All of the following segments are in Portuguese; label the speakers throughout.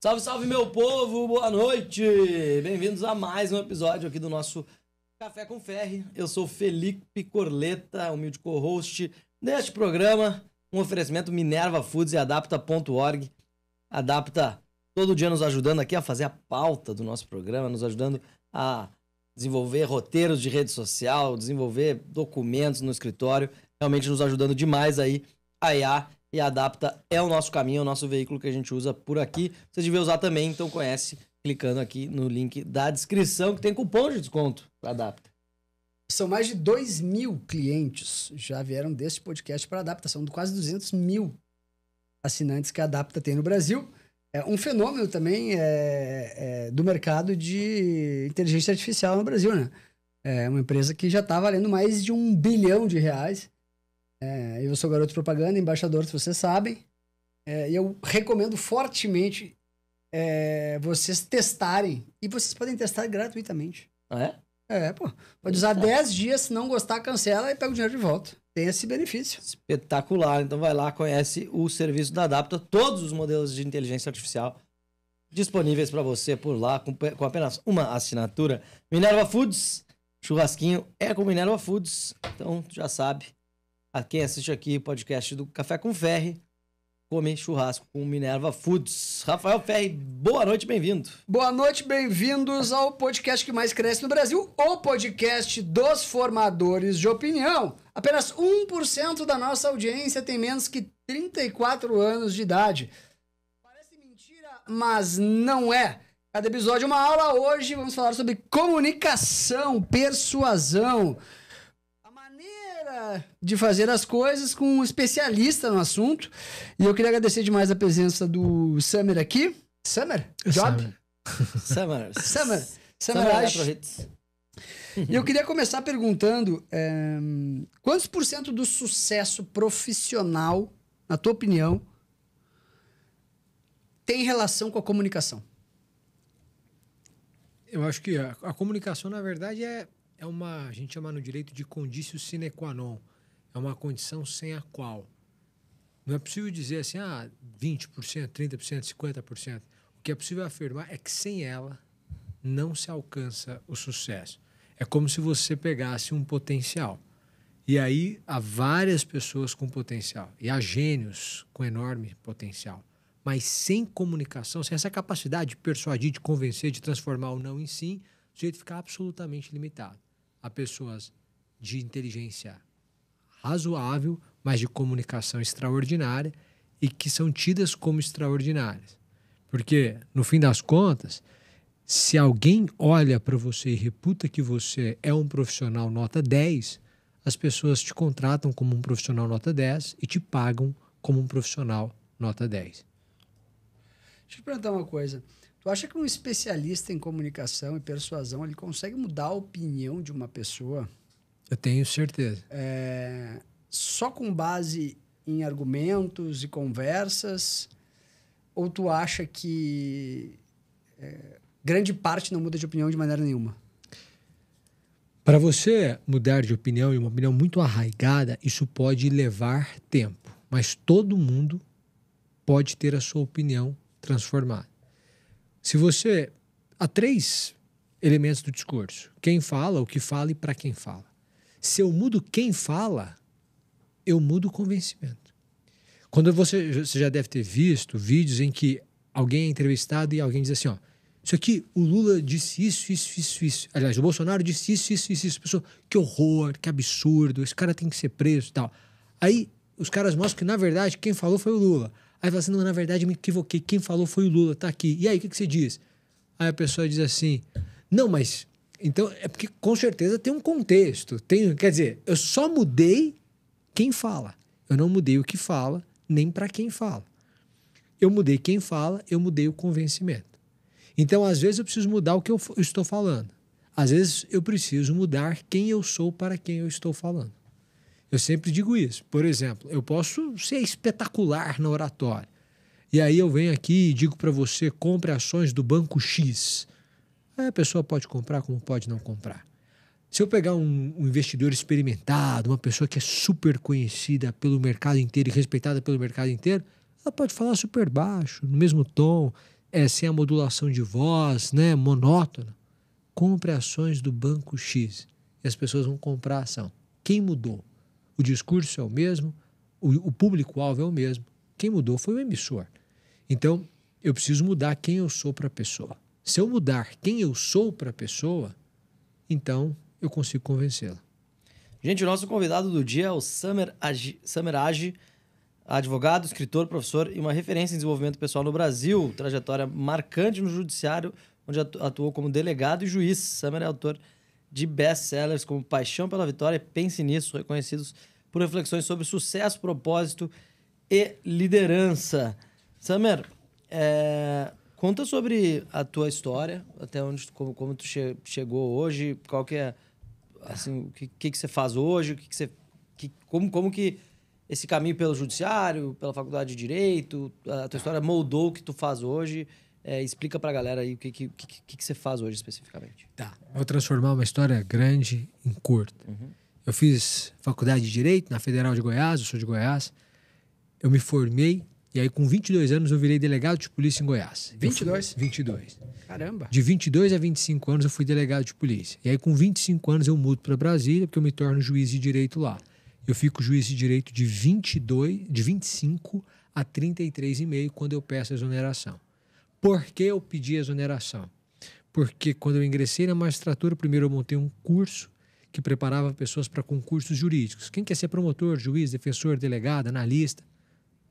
Speaker 1: Salve, salve, meu povo! Boa noite! Bem-vindos a mais um episódio aqui do nosso Café com Ferri. Eu sou Felipe Corleta, humilde co-host deste programa. Um oferecimento Minerva Foods e Adapta.org. Adapta todo dia nos ajudando aqui a fazer a pauta do nosso programa, nos ajudando a desenvolver roteiros de rede social, desenvolver documentos no escritório, realmente nos ajudando demais aí a IA. E a Adapta é o nosso caminho, é o nosso veículo que a gente usa por aqui. Você devia usar também, então conhece, clicando aqui no link da descrição, que tem cupom de desconto para Adapta.
Speaker 2: São mais de 2.000 clientes já vieram desse podcast para a Adapta. São quase 200 mil assinantes que a Adapta tem no Brasil. É um fenômeno também do mercado de inteligência artificial no Brasil, né? É uma empresa que já está valendo mais de R$1 bilhão. Eu sou garoto propaganda, embaixador, se vocês sabem. E eu recomendo fortemente vocês testarem. E vocês podem testar gratuitamente.
Speaker 1: Ah, é?
Speaker 2: Pode usar 10 dias, se não gostar, cancela e pega o dinheiro de volta. Tem esse benefício.
Speaker 1: Espetacular. Então vai lá, conhece o serviço da Adapta, todos os modelos de inteligência artificial disponíveis para você por lá, com apenas uma assinatura. Minerva Foods, churrasquinho é com Minerva Foods. Então já sabe. A quem assiste aqui o podcast do Café com Ferri, come churrasco com Minerva Foods. Rafael Ferri, boa noite, bem-vindo.
Speaker 2: Boa noite, bem-vindos ao podcast que mais cresce no Brasil, o podcast dos formadores de opinião. Apenas 1% da nossa audiência tem menos que 34 anos de idade. Parece mentira, mas não é. Cada episódio é uma aula. Hoje vamos falar sobre comunicação, persuasão, de fazer as coisas com um especialista no assunto. E eu queria agradecer demais a presença do Summer aqui. Summer? Job? Summer. E eu queria começar perguntando quantos por cento do sucesso profissional, na tua opinião, tem relação com a comunicação?
Speaker 3: Eu acho que a comunicação, na verdade, a gente chama no direito de conditio sine qua non. É uma condição sem a qual não é possível dizer assim, 20%, 30%, 50%. O que é possível afirmar é que sem ela não se alcança o sucesso. É como se você pegasse um potencial. E aí há várias pessoas com potencial. E há gênios com enorme potencial. Mas sem comunicação, sem essa capacidade de persuadir, de convencer, de transformar o não em sim, o sujeito fica absolutamente limitado. Há pessoas de inteligência razoável, mas de comunicação extraordinária e que são tidas como extraordinárias. Porque, no fim das contas, se alguém olha para você e reputa que você é um profissional nota 10, as pessoas te contratam como um profissional nota 10 e te pagam como um profissional nota 10.
Speaker 2: Deixa eu te perguntar uma coisa. Tu acha que um especialista em comunicação e persuasão ele consegue mudar a opinião de uma pessoa?
Speaker 3: Eu tenho certeza.
Speaker 2: Só com base em argumentos e conversas? Ou tu acha que grande parte não muda de opinião de maneira nenhuma?
Speaker 3: Para você mudar de opinião, e uma opinião muito arraigada, isso pode levar tempo. Mas todo mundo pode ter a sua opinião transformada. Se você... Há 3 elementos do discurso. Quem fala, o que fala e para quem fala. Se eu mudo quem fala, eu mudo o convencimento. Quando você já deve ter visto vídeos em que alguém é entrevistado e alguém diz assim, isso aqui, o Lula disse isso. Aliás, o Bolsonaro disse isso. Pessoa, que horror, que absurdo, esse cara tem que ser preso e tal. Aí os caras mostram que, na verdade, quem falou foi o Lula. Aí fala assim, não, na verdade, me equivoquei. Quem falou foi o Lula, tá aqui. E aí, o que você diz? Aí a pessoa diz assim, não, mas... Então, é porque com certeza tem um contexto. Quer dizer, eu só mudei quem fala. Eu não mudei o que fala, nem para quem fala. Eu mudei quem fala, eu mudei o convencimento. Então, às vezes, eu preciso mudar o que eu estou falando. Às vezes, eu preciso mudar quem eu sou para quem eu estou falando. Eu sempre digo isso. Por exemplo, eu posso ser espetacular na oratória. E aí eu venho aqui e digo para você, compre ações do Banco X. Aí a pessoa pode comprar como pode não comprar. Se eu pegar um investidor experimentado, uma pessoa que é super conhecida pelo mercado inteiro e respeitada pelo mercado inteiro, ela pode falar super baixo, no mesmo tom. sem a modulação de voz, né, monótona. Compre ações do Banco X e as pessoas vão comprar a ação. Quem mudou? O discurso é o mesmo, o público-alvo é o mesmo. Quem mudou foi o emissor. Então, eu preciso mudar quem eu sou para a pessoa. Se eu mudar quem eu sou para a pessoa, então eu consigo convencê-la.
Speaker 1: Gente, o nosso convidado do dia é o Samer Agi, advogado, escritor, professor e uma referência em desenvolvimento pessoal no Brasil. Trajetória marcante no judiciário, onde atuou como delegado e juiz. Samer é autor de best-sellers como Paixão pela Vitória e Pense Nisso, reconhecidos por reflexões sobre sucesso, propósito e liderança. Samer, conta sobre a tua história, até onde, como tu chegou hoje, qual que é, assim, o que você faz hoje, como que esse caminho pelo judiciário, pela faculdade de Direito, a tua história moldou o que tu faz hoje. Explica pra galera aí o que você faz hoje especificamente.
Speaker 3: Tá. Vou transformar uma história grande em curta.
Speaker 1: Uhum.
Speaker 3: Eu fiz faculdade de Direito na Federal de Goiás, eu sou de Goiás. Eu me formei e aí com 22 anos eu virei delegado de polícia em Goiás.
Speaker 2: 22?
Speaker 3: 22.
Speaker 2: Caramba.
Speaker 3: De 22 a 25 anos eu fui delegado de polícia. E aí com 25 anos eu mudo para Brasília porque eu me torno juiz de direito lá. Eu fico juiz de direito de 25 a 33,5 quando eu peço a exoneração. Por que eu pedi a exoneração? Porque quando eu ingressei na magistratura, primeiro eu montei um curso que preparava pessoas para concursos jurídicos. Quem quer ser promotor, juiz, defensor, delegado, analista?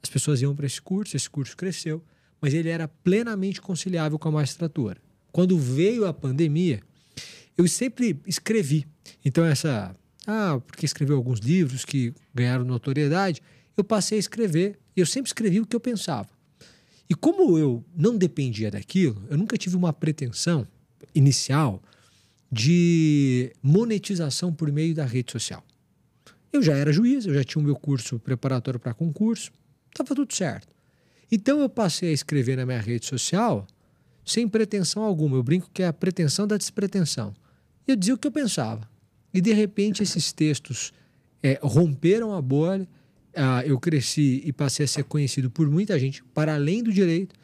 Speaker 3: As pessoas iam para esse curso cresceu, mas ele era plenamente conciliável com a magistratura. Quando veio a pandemia, eu sempre escrevi. Então porque escreveu alguns livros que ganharam notoriedade, eu passei a escrever, e eu sempre escrevi o que eu pensava. E como eu não dependia daquilo, eu nunca tive uma pretensão inicial de monetização por meio da rede social. Eu já era juiz, eu já tinha o meu curso preparatório para concurso, estava tudo certo. Então eu passei a escrever na minha rede social sem pretensão alguma. Eu brinco que é a pretensão da despretensão. Eu dizia o que eu pensava. E de repente esses textos romperam a bolha. Eu cresci e passei a ser conhecido por muita gente, para além do direito.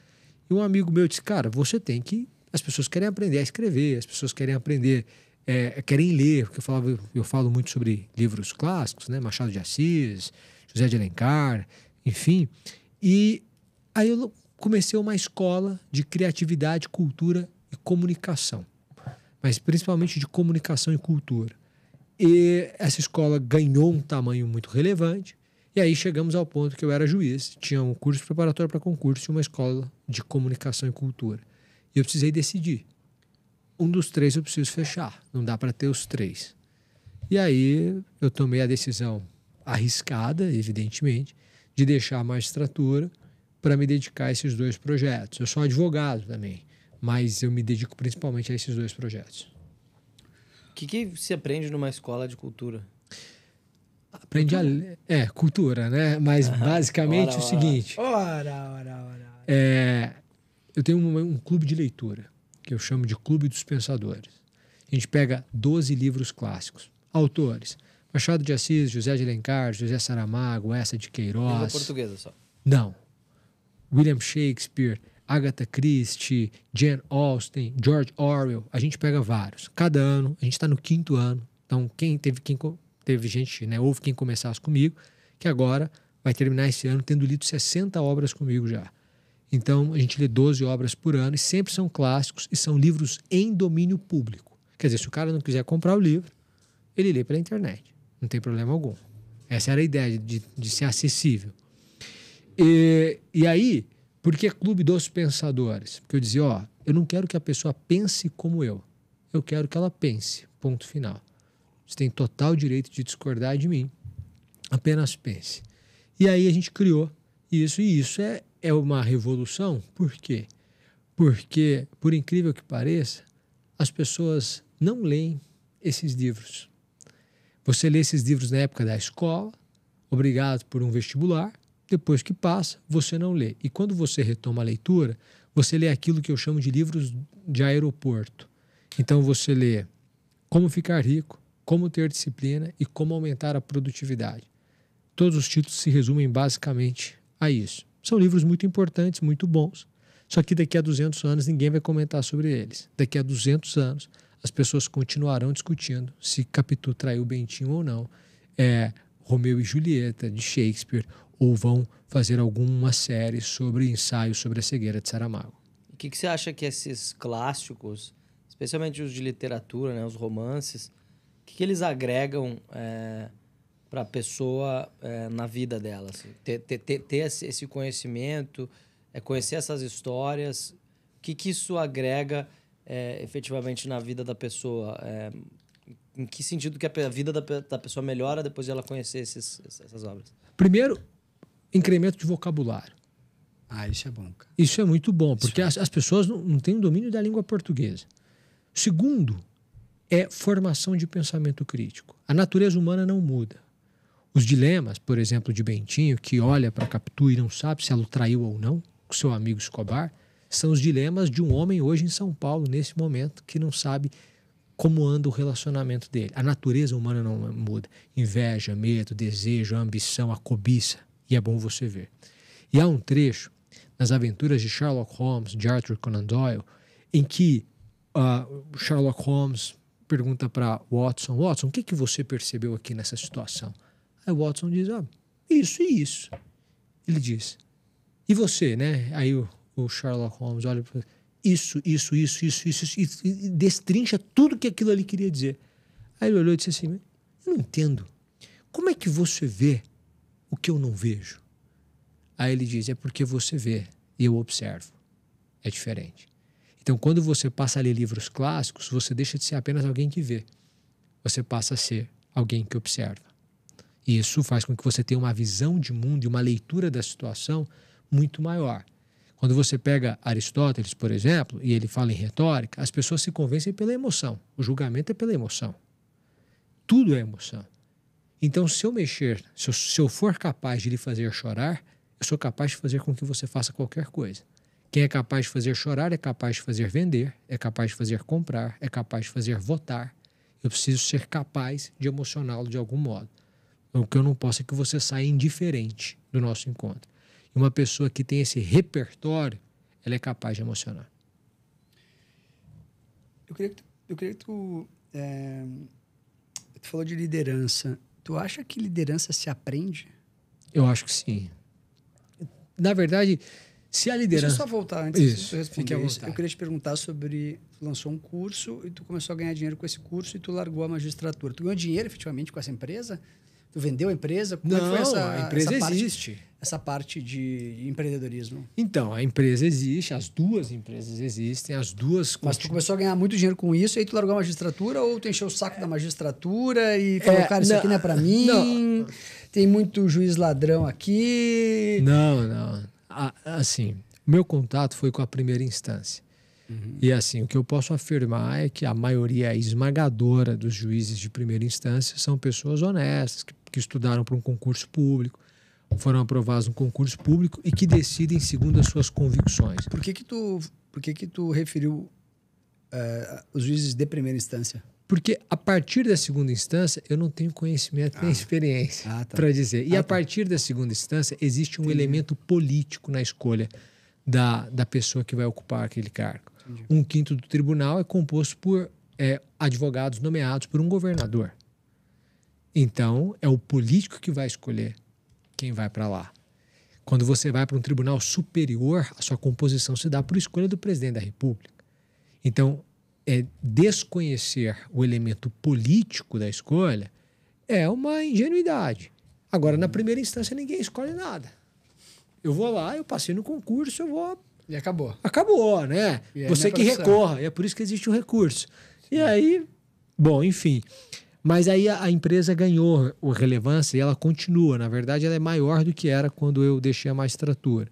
Speaker 3: E um amigo meu disse, cara, você tem que... As pessoas querem aprender a escrever, as pessoas querem aprender, querem ler, porque eu falo muito sobre livros clássicos, né? Machado de Assis, José de Alencar, enfim. E aí eu comecei uma escola de criatividade, cultura e comunicação, mas principalmente de comunicação e cultura. E essa escola ganhou um tamanho muito relevante. E aí chegamos ao ponto que eu era juiz, tinha um curso preparatório para concurso e uma escola de comunicação e cultura. E eu precisei decidir. Um dos três eu preciso fechar, não dá para ter os três. E aí eu tomei a decisão arriscada, evidentemente, de deixar a magistratura para me dedicar a esses dois projetos. Eu sou advogado também, mas eu me dedico principalmente a esses dois projetos.
Speaker 1: O que se aprende numa escola de cultura?
Speaker 3: Aprende a ler. Cultura, né? Mas basicamente o seguinte.
Speaker 2: Ora.
Speaker 3: Eu tenho um clube de leitura, que eu chamo de Clube dos Pensadores. A gente pega 12 livros clássicos. Autores: Machado de Assis, José de Alencar, José Saramago, Eça de Queiroz.
Speaker 1: Língua portuguesa só.
Speaker 3: Não. William Shakespeare, Agatha Christie, Jane Austen, George Orwell. A gente pega vários. Cada ano, a gente está no 5º ano. Então, teve gente, né, houve quem começasse comigo, que agora vai terminar esse ano tendo lido 60 obras comigo já. Então, a gente lê 12 obras por ano e sempre são clássicos e são livros em domínio público. Quer dizer, se o cara não quiser comprar o livro, ele lê pela internet. Não tem problema algum. Essa era a ideia de ser acessível. E aí, por que Clube dos Pensadores? Porque eu dizia, eu não quero que a pessoa pense como eu. Eu quero que ela pense. Ponto final. Você tem total direito de discordar de mim. Apenas pense. E aí a gente criou isso. E isso é uma revolução. Por quê? Porque, por incrível que pareça, as pessoas não leem esses livros. Você lê esses livros na época da escola, obrigado por um vestibular. Depois que passa, você não lê. E quando você retoma a leitura, você lê aquilo que eu chamo de livros de aeroporto. Então você lê Como Ficar Rico, Como Ter Disciplina e Como Aumentar a Produtividade. Todos os títulos se resumem basicamente a isso. São livros muito importantes, muito bons, Só que daqui a 200 anos ninguém vai comentar sobre eles. Daqui a 200 anos as pessoas continuarão discutindo se Capitu traiu Bentinho ou não. Romeu e Julieta, de Shakespeare, ou vão fazer alguma série sobre ensaios sobre a cegueira de Saramago.
Speaker 1: O que você acha que esses clássicos, especialmente os de literatura, né, os romances, o que eles agregam para a pessoa na vida dela? Assim? Ter esse conhecimento, conhecer essas histórias, o que isso agrega efetivamente na vida da pessoa? Em que sentido que a vida da pessoa melhora depois de ela conhecer essas obras?
Speaker 3: Primeiro, incremento de vocabulário.
Speaker 2: Isso é bom, cara.
Speaker 3: Isso é muito bom, porque as pessoas não têm o domínio da língua portuguesa. Segundo, é formação de pensamento crítico. A natureza humana não muda. Os dilemas, por exemplo, de Bentinho, que olha para Capitu e não sabe se ela o traiu ou não, com seu amigo Escobar, são os dilemas de um homem hoje em São Paulo, nesse momento, que não sabe como anda o relacionamento dele. A natureza humana não muda. Inveja, medo, desejo, ambição, a cobiça. E é bom você ver. E há um trecho nas aventuras de Sherlock Holmes, de Arthur Conan Doyle, em que Sherlock Holmes pergunta para Watson, o que você percebeu aqui nessa situação? Aí Watson diz, isso e isso. Ele diz, e você, né? Aí o Sherlock Holmes olha para isso, e destrincha tudo que aquilo ali queria dizer. Aí ele olhou e disse assim, eu não entendo. Como é que você vê o que eu não vejo? Aí ele diz, é porque você vê e eu observo. É diferente. Então, quando você passa a ler livros clássicos, você deixa de ser apenas alguém que vê. Você passa a ser alguém que observa. E isso faz com que você tenha uma visão de mundo e uma leitura da situação muito maior. Quando você pega Aristóteles, por exemplo, e ele fala em retórica, as pessoas se convencem pela emoção. O julgamento é pela emoção. Tudo é emoção. Então, se eu for capaz de lhe fazer chorar, eu sou capaz de fazer com que você faça qualquer coisa. Quem é capaz de fazer chorar é capaz de fazer vender, é capaz de fazer comprar, é capaz de fazer votar. Eu preciso ser capaz de emocioná-lo de algum modo. O que eu não posso é que você saia indiferente do nosso encontro. E uma pessoa que tem esse repertório, ela é capaz de emocionar.
Speaker 2: Eu queria que tu falou de liderança. Tu acha que liderança se aprende?
Speaker 3: Eu acho que sim. Na verdade, se a liderança...
Speaker 2: Deixa eu só voltar antes de tu responder isso. Eu queria te perguntar sobre... Tu lançou um curso e tu começou a ganhar dinheiro com esse curso e tu largou a magistratura. Tu ganhou dinheiro efetivamente com essa empresa? Tu vendeu a empresa? Como é que foi
Speaker 3: a empresa existe.
Speaker 2: Essa parte de empreendedorismo?
Speaker 3: Então, a empresa existe, as duas empresas existem, as duas...
Speaker 2: Mas tu começou a ganhar muito dinheiro com isso e aí tu largou a magistratura ou tu encheu o saco da magistratura e falou, cara, isso aqui não é pra mim, tem muito juiz ladrão aqui...
Speaker 3: Não. Assim, meu contato foi com a primeira instância. Uhum. E assim, o que eu posso afirmar é que a maioria esmagadora dos juízes de primeira instância são pessoas honestas, que estudaram para um concurso público, foram aprovados no concurso público e que decidem segundo as suas convicções.
Speaker 2: Por que tu referiu os juízes de primeira instância?
Speaker 3: Porque a partir da segunda instância eu não tenho conhecimento nem experiência para dizer. E a partir da segunda instância existe um elemento político na escolha da pessoa que vai ocupar aquele cargo. Entendi. 1/5 do tribunal é composto por advogados nomeados por um governador. Então, é o político que vai escolher quem vai para lá. Quando você vai para um tribunal superior, a sua composição se dá por escolha do presidente da República. Então, desconhecer o elemento político da escolha é uma ingenuidade. Agora, na primeira instância, ninguém escolhe nada. Eu vou lá, eu passei no concurso, eu vou...
Speaker 2: E acabou.
Speaker 3: Acabou, né? Você que recorra, é por isso que existe o recurso. Sim. E aí, bom, enfim... Mas aí a empresa ganhou relevância e ela continua. Na verdade, ela é maior do que era quando eu deixei a magistratura.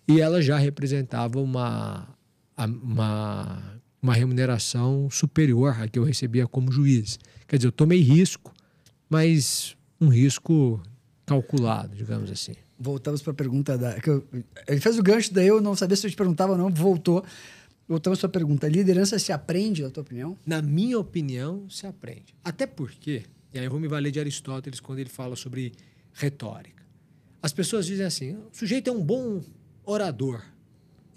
Speaker 3: E ela já representava uma remuneração superior à que eu recebia como juiz. Quer dizer, eu tomei risco, mas um risco calculado, digamos assim.
Speaker 2: Voltamos para a pergunta ele fez o gancho, daí eu não sabia se eu te perguntava ou não, Voltamos à sua pergunta. Liderança se aprende, na tua opinião?
Speaker 3: Na minha opinião, se aprende. Até porque, e aí eu vou me valer de Aristóteles quando ele fala sobre retórica. As pessoas dizem assim, o sujeito é um bom orador.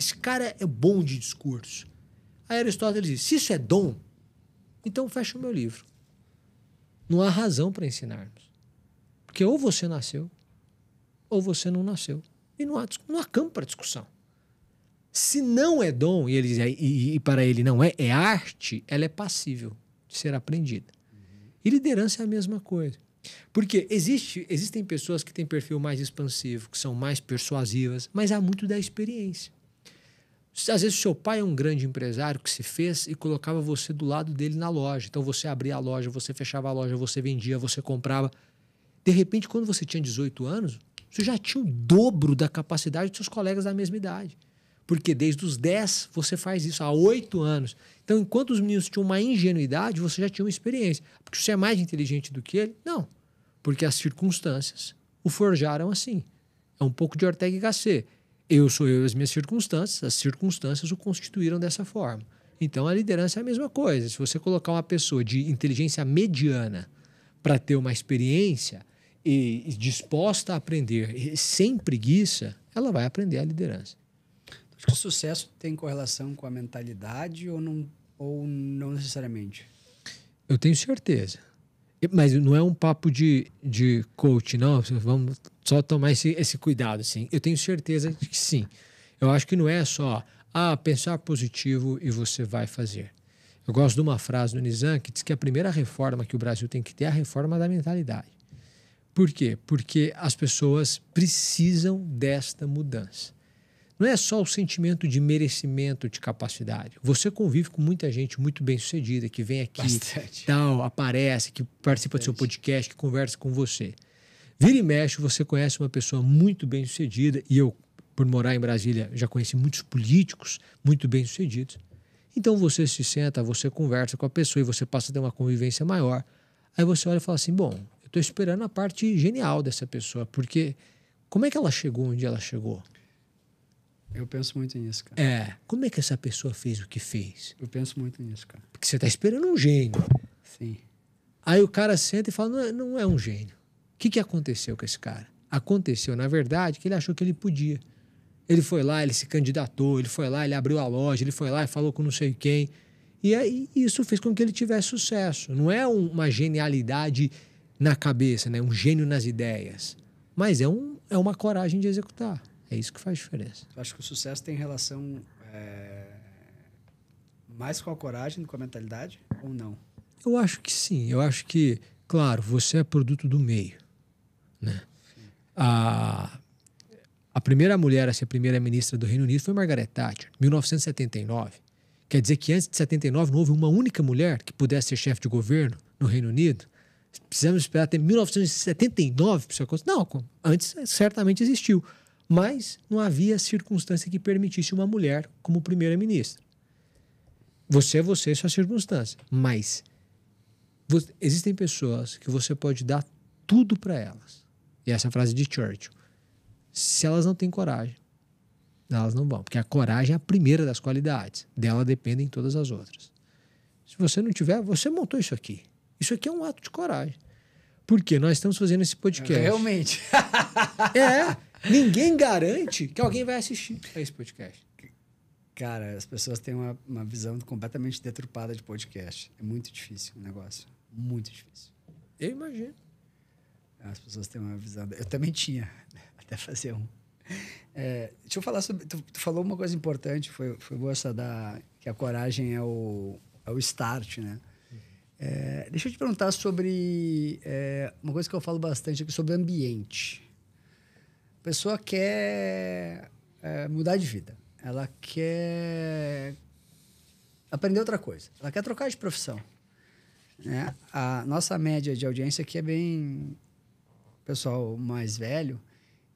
Speaker 3: Esse cara é bom de discurso. Aí Aristóteles diz, se isso é dom, então fecha o meu livro. Não há razão para ensinarmos. Porque ou você nasceu, ou você não nasceu. E não há campo para discussão. Se não é dom, e para ele não é, é arte, ela é passível de ser aprendida. E liderança é a mesma coisa. Porque existem pessoas que têm perfil mais expansivo, que são mais persuasivas, mas há muito da experiência. Às vezes o seu pai é um grande empresário que se fez e colocava você do lado dele na loja. Então você abria a loja, você fechava a loja, você vendia, você comprava. De repente, quando você tinha 18 anos, você já tinha o dobro da capacidade dos seus colegas da mesma idade. Porque desde os 10 você faz isso, há 8 anos. Então, enquanto os meninos tinham uma ingenuidade, você já tinha uma experiência. Porque você é mais inteligente do que ele? Não. Porque as circunstâncias o forjaram assim. É um pouco de Ortega y Gasset. Eu sou eu e as minhas circunstâncias, as circunstâncias o constituíram dessa forma. Então, a liderança é a mesma coisa. Se você colocar uma pessoa de inteligência mediana para ter uma experiência e disposta a aprender sem preguiça, ela vai aprender a liderança.
Speaker 2: Acho que o sucesso tem correlação com a mentalidade ou não necessariamente?
Speaker 3: Eu tenho certeza. Mas não é um papo de coach, não. Vamos só tomar esse cuidado, assim. Eu tenho certeza de que sim. Eu acho que não é só pensar positivo e você vai fazer. Eu gosto de uma frase do Nizam que diz que a primeira reforma que o Brasil tem que ter é a reforma da mentalidade. Por quê? Porque as pessoas precisam desta mudança. Não é só o sentimento de merecimento, de capacidade. Você convive com muita gente muito bem-sucedida, que vem aqui, tal, aparece, que participa do seu podcast, que conversa com você. Vira e mexe, você conhece uma pessoa muito bem-sucedida, e eu, por morar em Brasília, já conheci muitos políticos muito bem-sucedidos. Então você se senta, você conversa com a pessoa e você passa a ter uma convivência maior. Aí você olha e fala assim, bom, eu estou esperando a parte genial dessa pessoa, porque como é que ela chegou onde ela chegou?
Speaker 2: Eu penso muito nisso, cara.
Speaker 3: Como é que essa pessoa fez o que fez?
Speaker 2: Eu penso muito nisso, cara.
Speaker 3: Porque você está esperando um gênio.
Speaker 2: Sim.
Speaker 3: Aí o cara senta e fala, não é um gênio. O que aconteceu com esse cara? Aconteceu, na verdade, que ele achou que ele podia. Ele foi lá, ele se candidatou, ele foi lá, ele abriu a loja, ele foi lá e falou com não sei quem. E aí isso fez com que ele tivesse sucesso. Não é uma genialidade na cabeça, né? Um gênio nas ideias. Mas é uma coragem de executar. É isso que faz diferença.
Speaker 2: Eu acho que o sucesso tem relação mais com a coragem do que com a mentalidade ou não?
Speaker 3: Eu acho que sim. Eu acho que, claro, você é produto do meio. Né? A primeira mulher a ser primeira-ministra do Reino Unido foi Margaret Thatcher, em 1979. Quer dizer que antes de 79 não houve uma única mulher que pudesse ser chefe de governo no Reino Unido? Precisamos esperar até 1979 para isso acontecer? Não, antes certamente existiu. Mas não havia circunstância que permitisse uma mulher como primeira-ministra. Você é você e sua circunstância. Mas existem pessoas que você pode dar tudo para elas. E essa é a frase de Churchill. Se elas não têm coragem, elas não vão. Porque a coragem é a primeira das qualidades. Dela dependem todas as outras. Se você não tiver, você montou isso aqui. Isso aqui é um ato de coragem. Porque nós estamos fazendo esse podcast.
Speaker 2: Realmente.
Speaker 3: Ninguém garante que alguém vai assistir a esse podcast.
Speaker 2: Cara, as pessoas têm uma visão completamente deturpada de podcast. É muito difícil o negócio. Muito difícil.
Speaker 3: Eu imagino.
Speaker 2: As pessoas têm uma visão... Eu também tinha, até fazer um. Deixa eu falar sobre... Tu falou uma coisa importante, foi boa essa que a coragem é o start, né? Deixa eu te perguntar sobre uma coisa que eu falo bastante aqui, sobre ambiente. A pessoa quer mudar de vida. Ela quer aprender outra coisa. Ela quer trocar de profissão. Né? A nossa média de audiência aqui é bem... pessoal mais velho.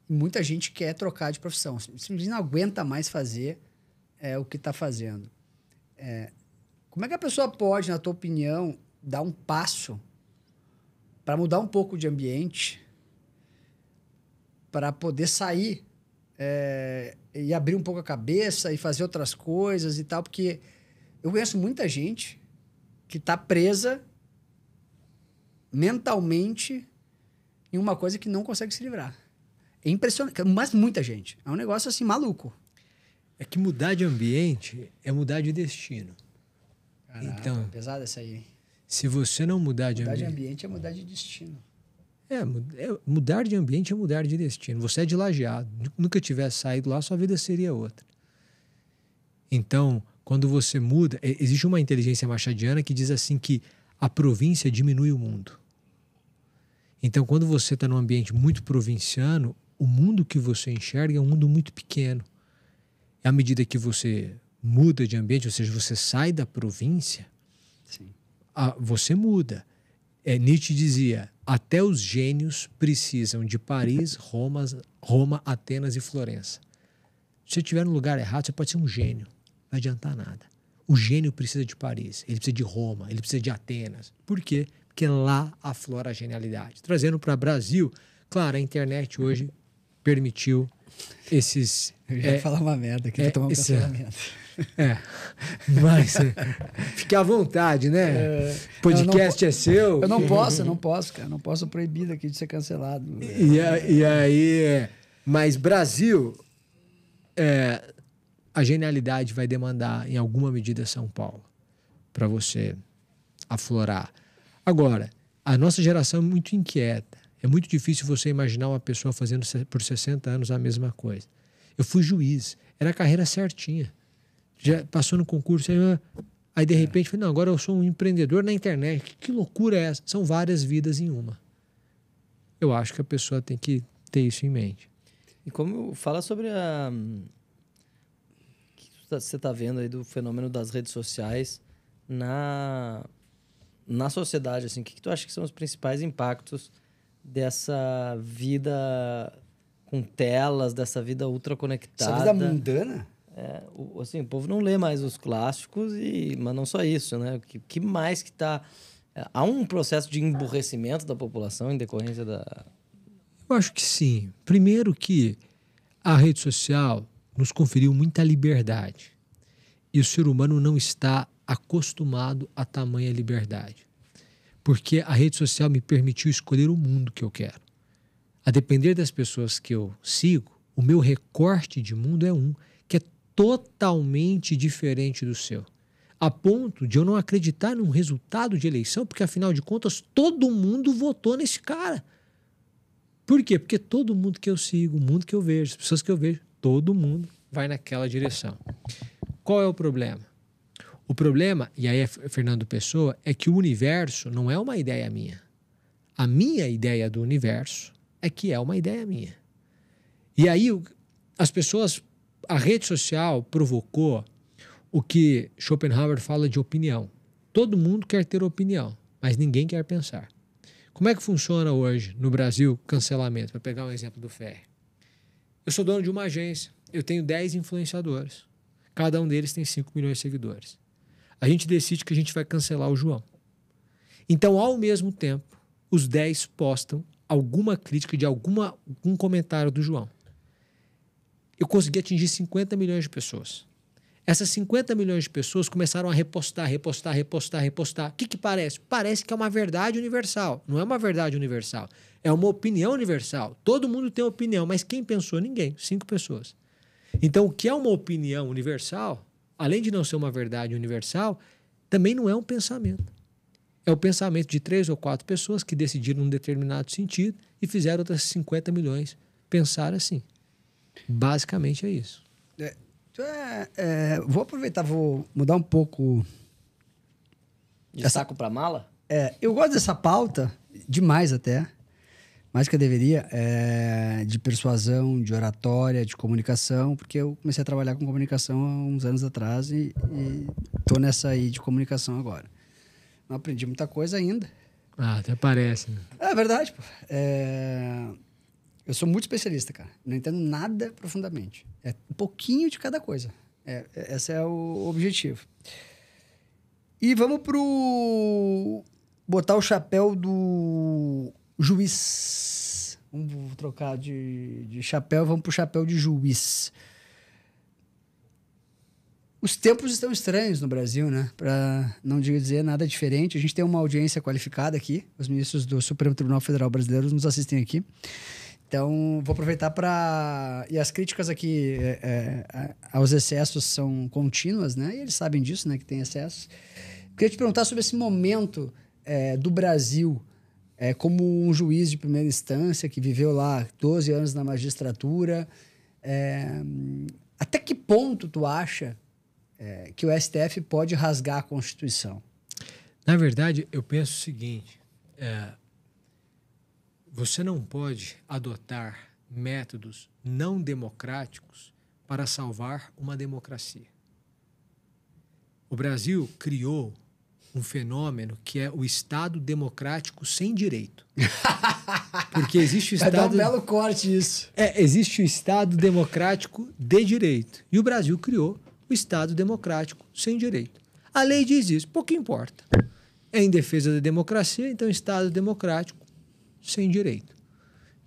Speaker 2: E muita gente quer trocar de profissão. Simplesmente não aguenta mais fazer o que está fazendo. Como é que a pessoa pode, na tua opinião, dar um passo para mudar um pouco de ambiente, para poder sair e abrir um pouco a cabeça e fazer outras coisas e tal? Porque eu conheço muita gente que está presa mentalmente em uma coisa que não consegue se livrar. É impressionante, mas muita gente. É um negócio assim maluco.
Speaker 3: É que mudar de ambiente é mudar de destino.
Speaker 2: Caraca,
Speaker 3: Então,
Speaker 2: pesada essa aí.
Speaker 3: se você não mudar de
Speaker 2: Mudar de
Speaker 3: ambiente...
Speaker 2: ambiente é mudar de destino.
Speaker 3: Mudar de ambiente é mudar de destino. Você é de Lajeado. Nunca tivesse saído lá, sua vida seria outra. Então, quando você muda... Existe uma inteligência machadiana que diz assim que a província diminui o mundo. Então, quando você está num ambiente muito provinciano, o mundo que você enxerga é um mundo muito pequeno. À medida que você muda de ambiente, ou seja, você sai da província,
Speaker 2: Sim.
Speaker 3: você muda. Nietzsche dizia, até os gênios precisam de Paris, Roma, Atenas e Florença. Se você estiver no lugar errado, você pode ser um gênio. Não vai adiantar nada. O gênio precisa de Paris, ele precisa de Roma, ele precisa de Atenas. Por quê? Porque lá aflora a genialidade. Trazendo para o Brasil, claro, a internet hoje permitiu esses...
Speaker 2: Eu já ia falar uma merda aqui, vou tomar um cancelamento.
Speaker 3: Mas fique à vontade, né? Podcast é seu.
Speaker 2: Eu não posso, cara. Não posso proibir aqui de ser cancelado.
Speaker 3: E aí... Mas Brasil, a genialidade vai demandar, em alguma medida, São Paulo, para você aflorar. Agora, a nossa geração é muito inquieta. É muito difícil você imaginar uma pessoa fazendo por 60 anos a mesma coisa. Eu fui juiz, era a carreira certinha. Já passou no concurso, aí de repente, falei, não, agora eu sou um empreendedor na internet. Que loucura é essa? São várias vidas em uma. Eu acho que a pessoa tem que ter isso em mente.
Speaker 1: E como fala sobre a... que você está vendo aí do fenômeno das redes sociais na sociedade, assim, o que tu acha que são os principais impactos dessa vida com telas, dessa vida ultra conectada?
Speaker 2: Essa vida mundana?
Speaker 1: Assim, o povo não lê mais os clássicos, mas não só isso, né? O que mais que está... Há um processo de emburrecimento da população em decorrência da...
Speaker 3: Eu acho que sim. Primeiro que a rede social nos conferiu muita liberdade. E o ser humano não está acostumado a tamanha liberdade. Porque a rede social me permitiu escolher o mundo que eu quero. A depender das pessoas que eu sigo, o meu recorte de mundo é que é totalmente diferente do seu. A ponto de eu não acreditar num resultado de eleição, porque afinal de contas todo mundo votou nesse cara. Por quê? Porque todo mundo que eu sigo, o mundo que eu vejo, as pessoas que eu vejo, todo mundo vai naquela direção. Qual é o problema? O problema, e aí é Fernando Pessoa, é que o universo não é uma ideia minha. A minha ideia do universo é que é uma ideia minha. E aí as pessoas, a rede social provocou o que Schopenhauer fala de opinião. Todo mundo quer ter opinião, mas ninguém quer pensar. Como é que funciona hoje no Brasil cancelamento? Para pegar um exemplo do Ferri. Eu sou dono de uma agência, eu tenho 10 influenciadores. Cada um deles tem 5 milhões de seguidores. A gente decide que a gente vai cancelar o João. Então, ao mesmo tempo, os 10 postam alguma crítica de algum comentário do João. Eu consegui atingir 50 milhões de pessoas. Essas 50 milhões de pessoas começaram a repostar. O que parece? Parece que é uma verdade universal. Não é uma verdade universal. É uma opinião universal. Todo mundo tem opinião, mas quem pensou? Ninguém. 5 pessoas. Então, o que é uma opinião universal, além de não ser uma verdade universal, também não é um pensamento. É o pensamento de 3 ou 4 pessoas que decidiram num determinado sentido e fizeram outras 50 milhões pensar assim. Basicamente é isso.
Speaker 2: Vou aproveitar, vou mudar um pouco...
Speaker 1: De saco para mala?
Speaker 2: Eu gosto dessa pauta, demais até, mais que eu deveria, de persuasão, de oratória, de comunicação, porque eu comecei a trabalhar com comunicação há uns anos atrás e tô nessa aí de comunicação agora. Não aprendi muita coisa ainda.
Speaker 3: Até parece, né?
Speaker 2: É verdade, pô. Eu sou muito especialista, cara. Não entendo nada profundamente. É um pouquinho de cada coisa. Esse é o objetivo. E vamos botar o chapéu do juiz. Vamos trocar de chapéu, vamos pro chapéu de juiz. Os tempos estão estranhos no Brasil, né? Para não dizer nada diferente. A gente tem uma audiência qualificada aqui. Os ministros do Supremo Tribunal Federal Brasileiro nos assistem aqui. Então, vou aproveitar para... E as críticas aqui aos excessos são contínuas, né? E eles sabem disso, né? Que tem excessos. Queria te perguntar sobre esse momento do Brasil como um juiz de primeira instância que viveu lá 12 anos na magistratura. Até que ponto tu acha que o STF pode rasgar a Constituição?
Speaker 3: Na verdade, eu penso o seguinte... Você não pode adotar métodos não democráticos para salvar uma democracia. O Brasil criou um fenômeno que é o Estado democrático sem direito. Porque existe o
Speaker 2: Vai
Speaker 3: Estado...
Speaker 2: dar um belo corte isso.
Speaker 3: existe o Estado democrático de direito. E o Brasil criou o Estado democrático sem direito. A lei diz isso, pouco importa. É em defesa da democracia, então Estado democrático sem direito.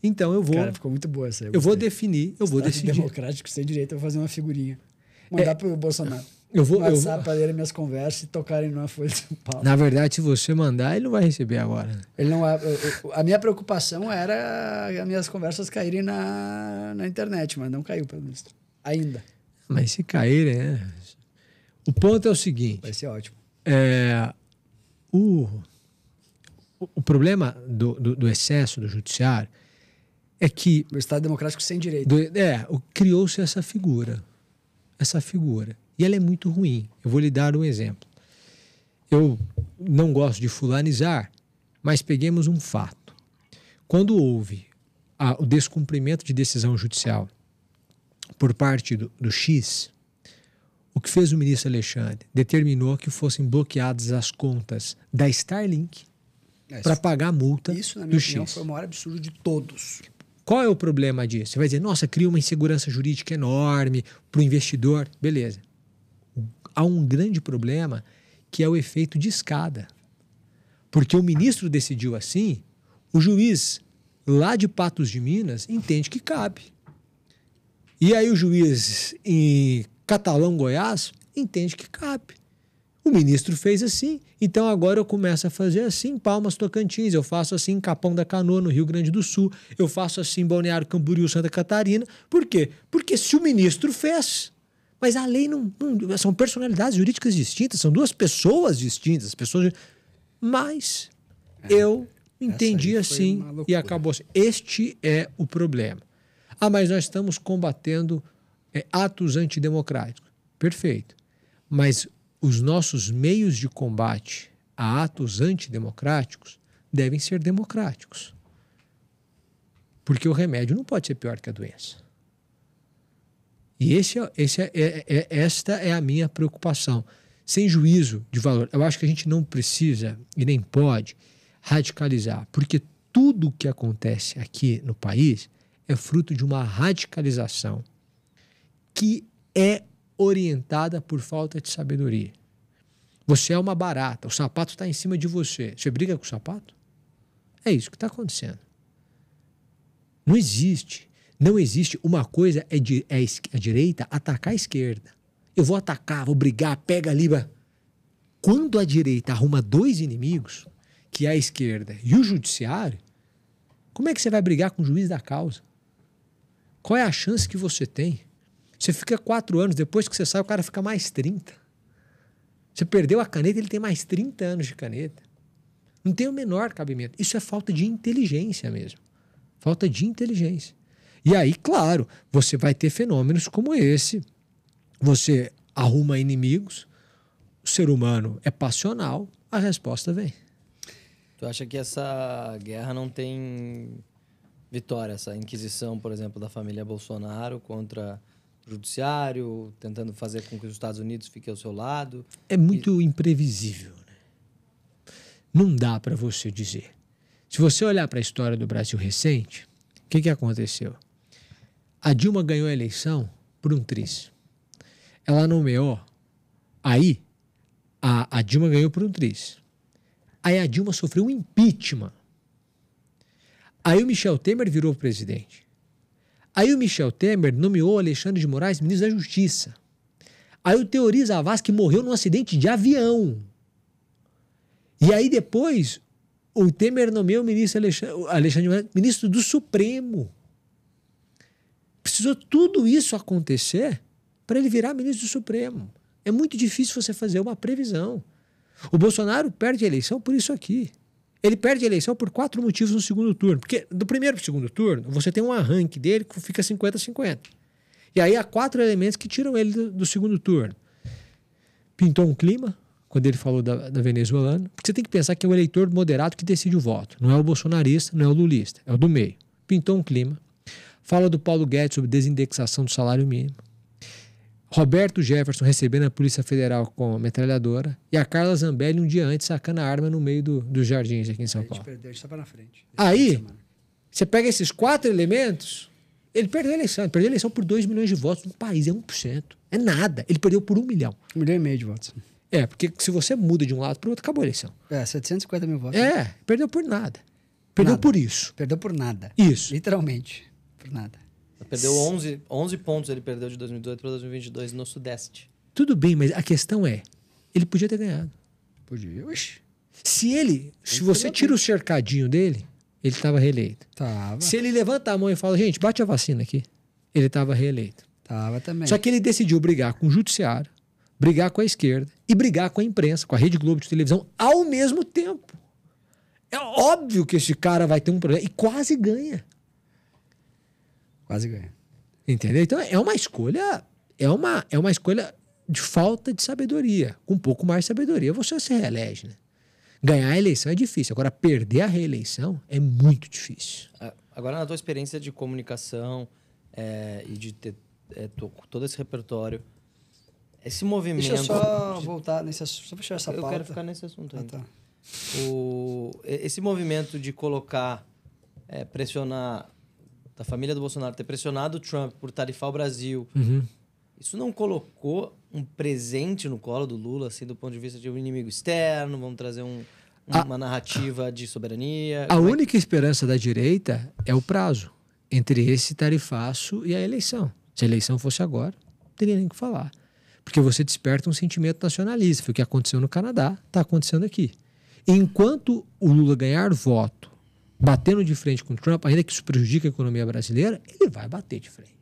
Speaker 3: Então eu vou...
Speaker 2: Cara, ficou muito boa essa aí.
Speaker 3: Eu vou definir, eu vou
Speaker 2: Estado
Speaker 3: decidir.
Speaker 2: democrático sem direito, eu vou fazer uma figurinha. Mandar pro Bolsonaro.
Speaker 3: Eu vou...
Speaker 2: WhatsApp para ler minhas conversas e tocarem numa Folha de São Paulo.
Speaker 3: Na verdade, se você mandar, ele não vai receber agora.
Speaker 2: Ele não, a minha preocupação era as minhas conversas caírem na internet, mas não caiu, pelo menos. Ainda.
Speaker 3: Mas se caírem, né? O ponto é o seguinte.
Speaker 2: Vai ser ótimo.
Speaker 3: O problema do excesso do judiciário é que...
Speaker 2: O Estado democrático sem direito.
Speaker 3: Criou-se essa figura. Essa figura. E ela é muito ruim. Eu vou lhe dar um exemplo. Eu não gosto de fulanizar, mas peguemos um fato. Quando houve o descumprimento de decisão judicial por parte do X, o que fez o ministro Alexandre? Determinou que fossem bloqueadas as contas da Starlink para pagar a multa do X.
Speaker 2: Isso, na minha opinião, foi o maior absurdo de todos.
Speaker 3: Qual é o problema disso? Você vai dizer, nossa, cria uma insegurança jurídica enorme para o investidor. Beleza. Há um grande problema que é o efeito de escada. Porque o ministro decidiu assim, o juiz lá de Patos de Minas entende que cabe. E aí o juiz em Catalão, Goiás, entende que cabe. O ministro fez assim, então agora eu começo a fazer assim em Palmas, Tocantins, eu faço assim em Capão da Canoa, no Rio Grande do Sul, eu faço assim em Balneário Camboriú, Santa Catarina. Por quê? Porque se o ministro fez, mas a lei não são personalidades jurídicas distintas, são duas pessoas distintas, mas eu entendi assim e acabou assim. Este é o problema. Mas nós estamos combatendo atos antidemocráticos. Perfeito. Mas os nossos meios de combate a atos antidemocráticos devem ser democráticos. Porque o remédio não pode ser pior que a doença. E esta é a minha preocupação. Sem juízo de valor. Eu acho que a gente não precisa e nem pode radicalizar. Porque tudo o que acontece aqui no país é fruto de uma radicalização que é orientada por falta de sabedoria. Você é uma barata, o sapato está em cima de você. Você briga com o sapato? É isso que está acontecendo. Não existe uma coisa a direita atacar a esquerda. Eu vou atacar, vou brigar, pega ali. Quando a direita arruma dois inimigos, que é a esquerda e o judiciário, como é que você vai brigar com o juiz da causa? Qual é a chance que você tem? Você fica 4 anos, depois que você sai, o cara fica mais 30. Você perdeu a caneta, ele tem mais 30 anos de caneta. Não tem o menor cabimento. Isso é falta de inteligência mesmo. Falta de inteligência. E aí, claro, você vai ter fenômenos como esse. Você arruma inimigos, o ser humano é passional, a resposta vem.
Speaker 1: Tu acha que essa guerra não tem vitória? Essa inquisição, por exemplo, da família Bolsonaro contra o judiciário, tentando fazer com que os Estados Unidos fiquem ao seu lado?
Speaker 3: É muito imprevisível, né? Não dá para você dizer. Se você olhar para a história do Brasil recente, o que aconteceu? A Dilma ganhou a eleição por um triz. Ela nomeou. Aí, a Dilma ganhou por um triz. Aí a Dilma sofreu um impeachment. Aí o Michel Temer virou presidente. Aí o Michel Temer nomeou Alexandre de Moraes ministro da Justiça. Aí o Teori Zavascki morreu num acidente de avião. E aí depois o Temer nomeou o ministro Alexandre de Moraes ministro do Supremo. Precisou tudo isso acontecer para ele virar ministro do Supremo. É muito difícil você fazer uma previsão. O Bolsonaro perde a eleição por isso aqui. Ele perde a eleição por 4 motivos no segundo turno. Porque do primeiro para o segundo turno, você tem um arranque dele que fica 50-50. E aí há 4 elementos que tiram ele do segundo turno. Pintou um clima, quando ele falou da venezuelana. Porque você tem que pensar que é o eleitor moderado que decide o voto. Não é o bolsonarista, não é o lulista, é o do meio. Pintou um clima. Fala do Paulo Guedes sobre desindexação do salário mínimo. Roberto Jefferson recebendo a Polícia Federal com a metralhadora. E a Carla Zambelli um dia antes sacando a arma no meio dos jardins aqui em São Paulo.
Speaker 2: A gente estava na frente.
Speaker 3: Aí, você pega esses 4 elementos, ele perdeu a eleição. Ele perdeu a eleição por 2 milhões de votos no país. É 1%. É nada. Ele perdeu por 1 milhão.
Speaker 2: 1,5 milhão de votos.
Speaker 3: É, porque se você muda de um lado para o outro, acabou a eleição.
Speaker 2: 750 mil votos.
Speaker 3: É, perdeu por nada. Perdeu
Speaker 2: nada.
Speaker 3: por isso.
Speaker 2: Perdeu por nada.
Speaker 3: Isso.
Speaker 2: Literalmente. Por nada.
Speaker 1: Perdeu 11 pontos, ele perdeu de 2018 para 2022 no Sudeste.
Speaker 3: Tudo bem, mas a questão é, ele podia ter ganhado.
Speaker 2: Podia. Oxi.
Speaker 3: Se você tira o cercadinho dele, ele estava reeleito.
Speaker 2: Tava.
Speaker 3: Se ele levanta a mão e fala, gente, bate a vacina aqui, ele estava reeleito.
Speaker 2: Tava também.
Speaker 3: Só que ele decidiu brigar com o judiciário, brigar com a esquerda e brigar com a imprensa, com a Rede Globo de televisão, ao mesmo tempo. É óbvio que esse cara vai ter um problema e quase ganha.
Speaker 2: Quase ganha.
Speaker 3: Entendeu? Então é uma escolha, é uma escolha de falta de sabedoria. Com um pouco mais de sabedoria você se reelege, né? Ganhar a eleição é difícil. Agora, perder a reeleição é muito difícil.
Speaker 1: Agora, na tua experiência de comunicação e de ter todo esse repertório, esse movimento...
Speaker 2: Deixa eu só voltar nesse assunto, só fechar essa pauta.
Speaker 1: Eu quero ficar nesse assunto ainda.
Speaker 2: Tá.
Speaker 1: Esse movimento de colocar, pressionar, da família do Bolsonaro ter pressionado o Trump por tarifar o Brasil, isso não colocou um presente no colo do Lula, assim, do ponto de vista de um inimigo externo, vamos trazer uma narrativa de soberania?
Speaker 3: A única esperança da direita é o prazo entre esse tarifaço e a eleição. Se a eleição fosse agora, não teria nem o que falar. Porque você desperta um sentimento nacionalista. Foi o que aconteceu no Canadá, está acontecendo aqui. Enquanto o Lula ganhar voto, batendo de frente com o Trump, ainda que isso prejudique a economia brasileira, ele vai bater de frente.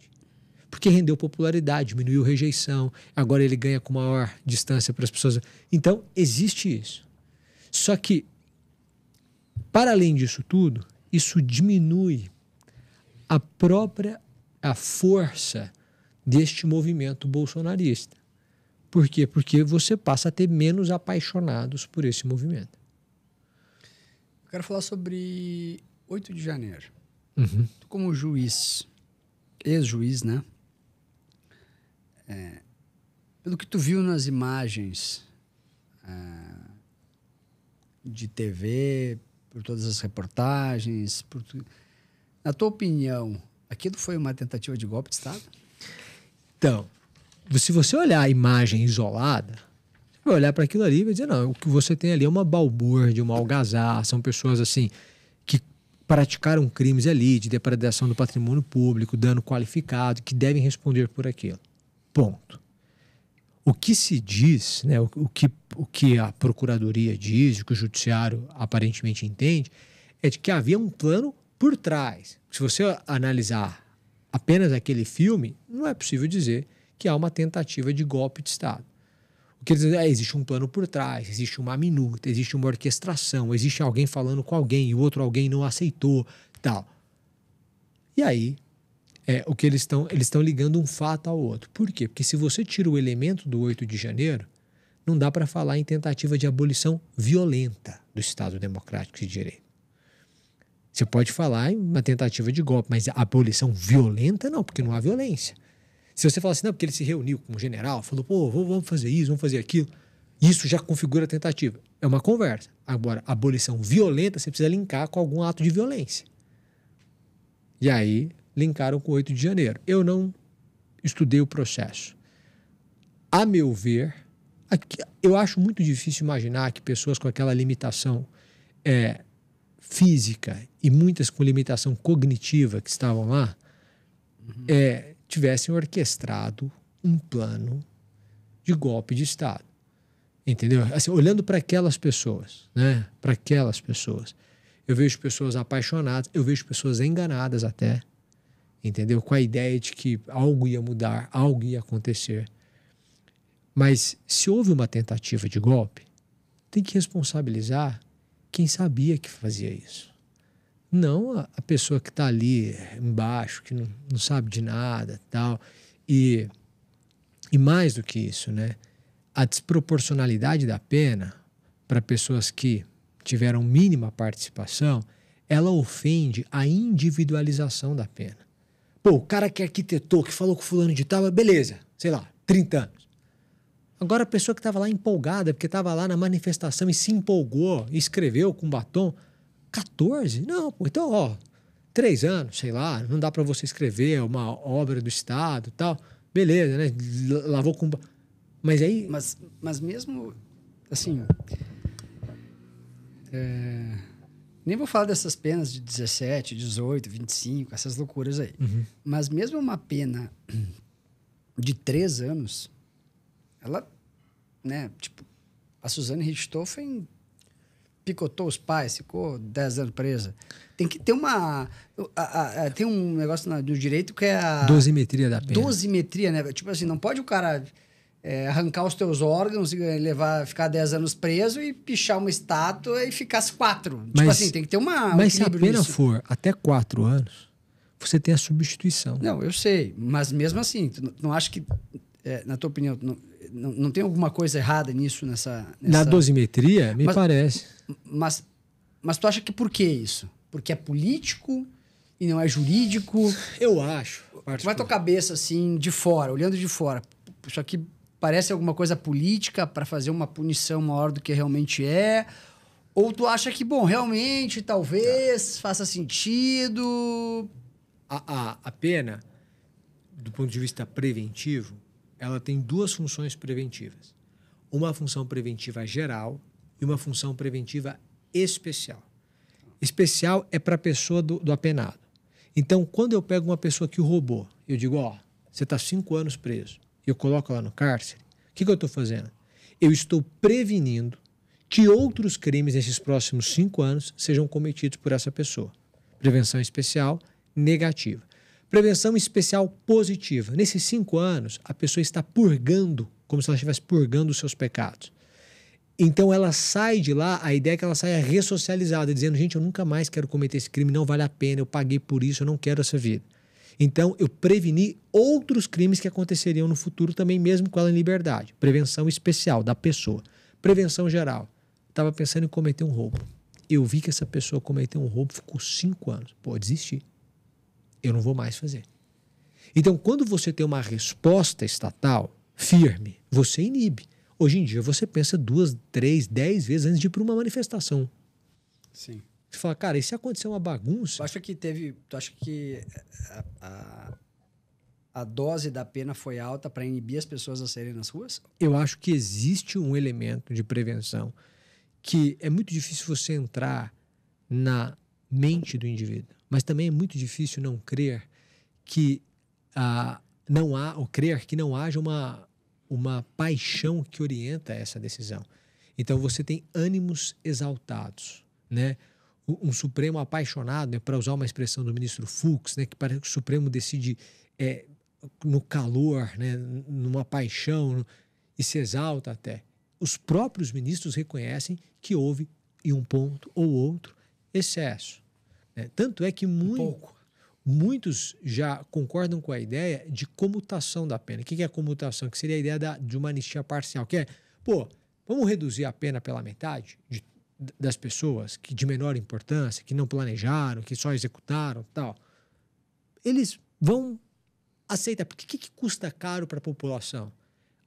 Speaker 3: Porque rendeu popularidade, diminuiu rejeição, agora ele ganha com maior distância para as pessoas. Então, existe isso. Só que, para além disso tudo, isso diminui a força deste movimento bolsonarista. Por quê? Porque você passa a ter menos apaixonados por esse movimento.
Speaker 2: Eu quero falar sobre 8 de janeiro. Tu como juiz, ex-juiz, né? Pelo que tu viu nas imagens de TV, por todas as reportagens, na tua opinião, aquilo foi uma tentativa de golpe de Estado?
Speaker 3: Então, se você olhar a imagem isolada, você vai olhar para aquilo ali e vai dizer, não, o que você tem ali é uma balbúrdia, uma algazarra, são pessoas assim que praticaram crimes ali de depredação do patrimônio público, dano qualificado, que devem responder por aquilo. Ponto. O que se diz, né, o que a Procuradoria diz, o que o Judiciário aparentemente entende, é de que havia um plano por trás. Se você analisar apenas aquele filme, não é possível dizer que há uma tentativa de golpe de Estado. O que eles dizem é existe um plano por trás, existe uma minuta, existe uma orquestração, existe alguém falando com alguém e o outro alguém não aceitou, tal. E aí, o que eles estão ligando um fato ao outro. Por quê? Porque se você tira o elemento do 8 de janeiro, não dá para falar em tentativa de abolição violenta do Estado Democrático de Direito. Você pode falar em uma tentativa de golpe, mas a abolição violenta não, porque não há violência. Se você falar assim, não, porque ele se reuniu com um general, falou, pô, vamos fazer isso, vamos fazer aquilo, isso já configura a tentativa. É uma conversa. Agora, a abolição violenta, você precisa linkar com algum ato de violência. E aí, linkaram com o 8 de janeiro. Eu não estudei o processo. A meu ver, eu acho muito difícil imaginar que pessoas com aquela limitação física e muitas com limitação cognitiva que estavam lá, tivessem orquestrado um plano de golpe de Estado. Entendeu? Assim, olhando para aquelas pessoas, né? Para aquelas pessoas. Eu vejo pessoas apaixonadas, eu vejo pessoas enganadas até. entendeu? Com a ideia de que algo ia mudar, algo ia acontecer. Mas se houve uma tentativa de golpe, tem que responsabilizar quem sabia que fazia isso. Não a pessoa que está ali embaixo, que não sabe de nada, tal. E mais do que isso, né? A desproporcionalidade da pena para pessoas que tiveram mínima participação, ela ofende a individualização da pena. Pô, o cara que arquitetou, que falou com fulano de tal, beleza, sei lá, 30 anos. Agora a pessoa que estava lá empolgada, porque estava lá na manifestação e se empolgou, e escreveu com batom, 14? Não, pô, então, ó, 3 anos, sei lá, não dá para você escrever uma obra do Estado e tal. Beleza, né? Lavou com... Mas aí...
Speaker 2: Mas mesmo, assim... nem vou falar dessas penas de 17, 18, 25, essas loucuras aí.
Speaker 3: Uhum.
Speaker 2: Mas mesmo uma pena de 3 anos, ela, né, tipo, a Suzane Richthofen picotou os pais, ficou 10 anos presa. Tem que ter uma... tem um negócio do direito que é a...
Speaker 3: Dosimetria da pena.
Speaker 2: Dosimetria, né? Tipo assim, não pode o cara arrancar os teus órgãos e ficar 10 anos preso e pichar uma estátua e ficar 4. Tipo assim, tem que ter uma...
Speaker 3: Mas se a pena for até 4 anos, você tem a substituição.
Speaker 2: Não, eu sei. Mas mesmo assim, tu não acha que, na tua opinião, não tem alguma coisa errada nisso, nessa...
Speaker 3: Na dosimetria, me parece.
Speaker 2: Mas tu acha que por que isso? Porque é político e não é jurídico?
Speaker 3: Eu acho.
Speaker 2: Vai tua cabeça assim, de fora, olhando de fora. Isso aqui parece alguma coisa política para fazer uma punição maior do que realmente é? Ou tu acha que, bom, realmente, talvez faça sentido?
Speaker 3: A pena, do ponto de vista preventivo, ela tem 2 funções preventivas. Uma função preventiva geral e uma função preventiva especial. Especial é para a pessoa do apenado. Então, quando eu pego uma pessoa que roubou, eu digo, ó, você está 5 anos preso, e eu coloco ela no cárcere, o que eu estou fazendo? Eu estou prevenindo que outros crimes nesses próximos 5 anos sejam cometidos por essa pessoa. Prevenção especial negativa. Prevenção especial positiva. Nesses 5 anos, a pessoa está purgando, como se ela estivesse purgando os seus pecados. Então ela sai de lá, a ideia é que ela saia ressocializada, dizendo, gente, eu nunca mais quero cometer esse crime, não vale a pena, eu paguei por isso, eu não quero essa vida. Então eu preveni outros crimes que aconteceriam no futuro também, mesmo com ela em liberdade. Prevenção especial da pessoa. Prevenção geral. Estava pensando em cometer um roubo. Eu vi que essa pessoa cometeu um roubo, ficou 5 anos. Pô, desisti. Eu não vou mais fazer. Então, quando você tem uma resposta estatal firme, você inibe. Hoje em dia, você pensa 2, 3, 10 vezes antes de ir para uma manifestação.
Speaker 2: Sim.
Speaker 3: Você fala, cara, e se acontecer uma bagunça?
Speaker 2: Tu acha que a dose da pena foi alta para inibir as pessoas a saírem nas ruas?
Speaker 3: Eu acho que existe um elemento de prevenção que é muito difícil você entrar na mente do indivíduo, mas também é muito difícil não crer que não haja uma paixão que orienta essa decisão. Então você tem ânimos exaltados, né? Um Supremo apaixonado, né, para usar uma expressão do ministro Fux, né, que parece que o Supremo decide no calor, né, numa paixão, e se exalta até. Os próprios ministros reconhecem que houve, em um ponto ou outro, excesso. Né? Tanto é que muitos já concordam com a ideia de comutação da pena. O que é a comutação? Que seria a ideia de uma anistia parcial, que é, vamos reduzir a pena pela metade das pessoas que de menor importância, que não planejaram, que só executaram, tal. Eles vão aceitar. Porque o que custa caro para a população?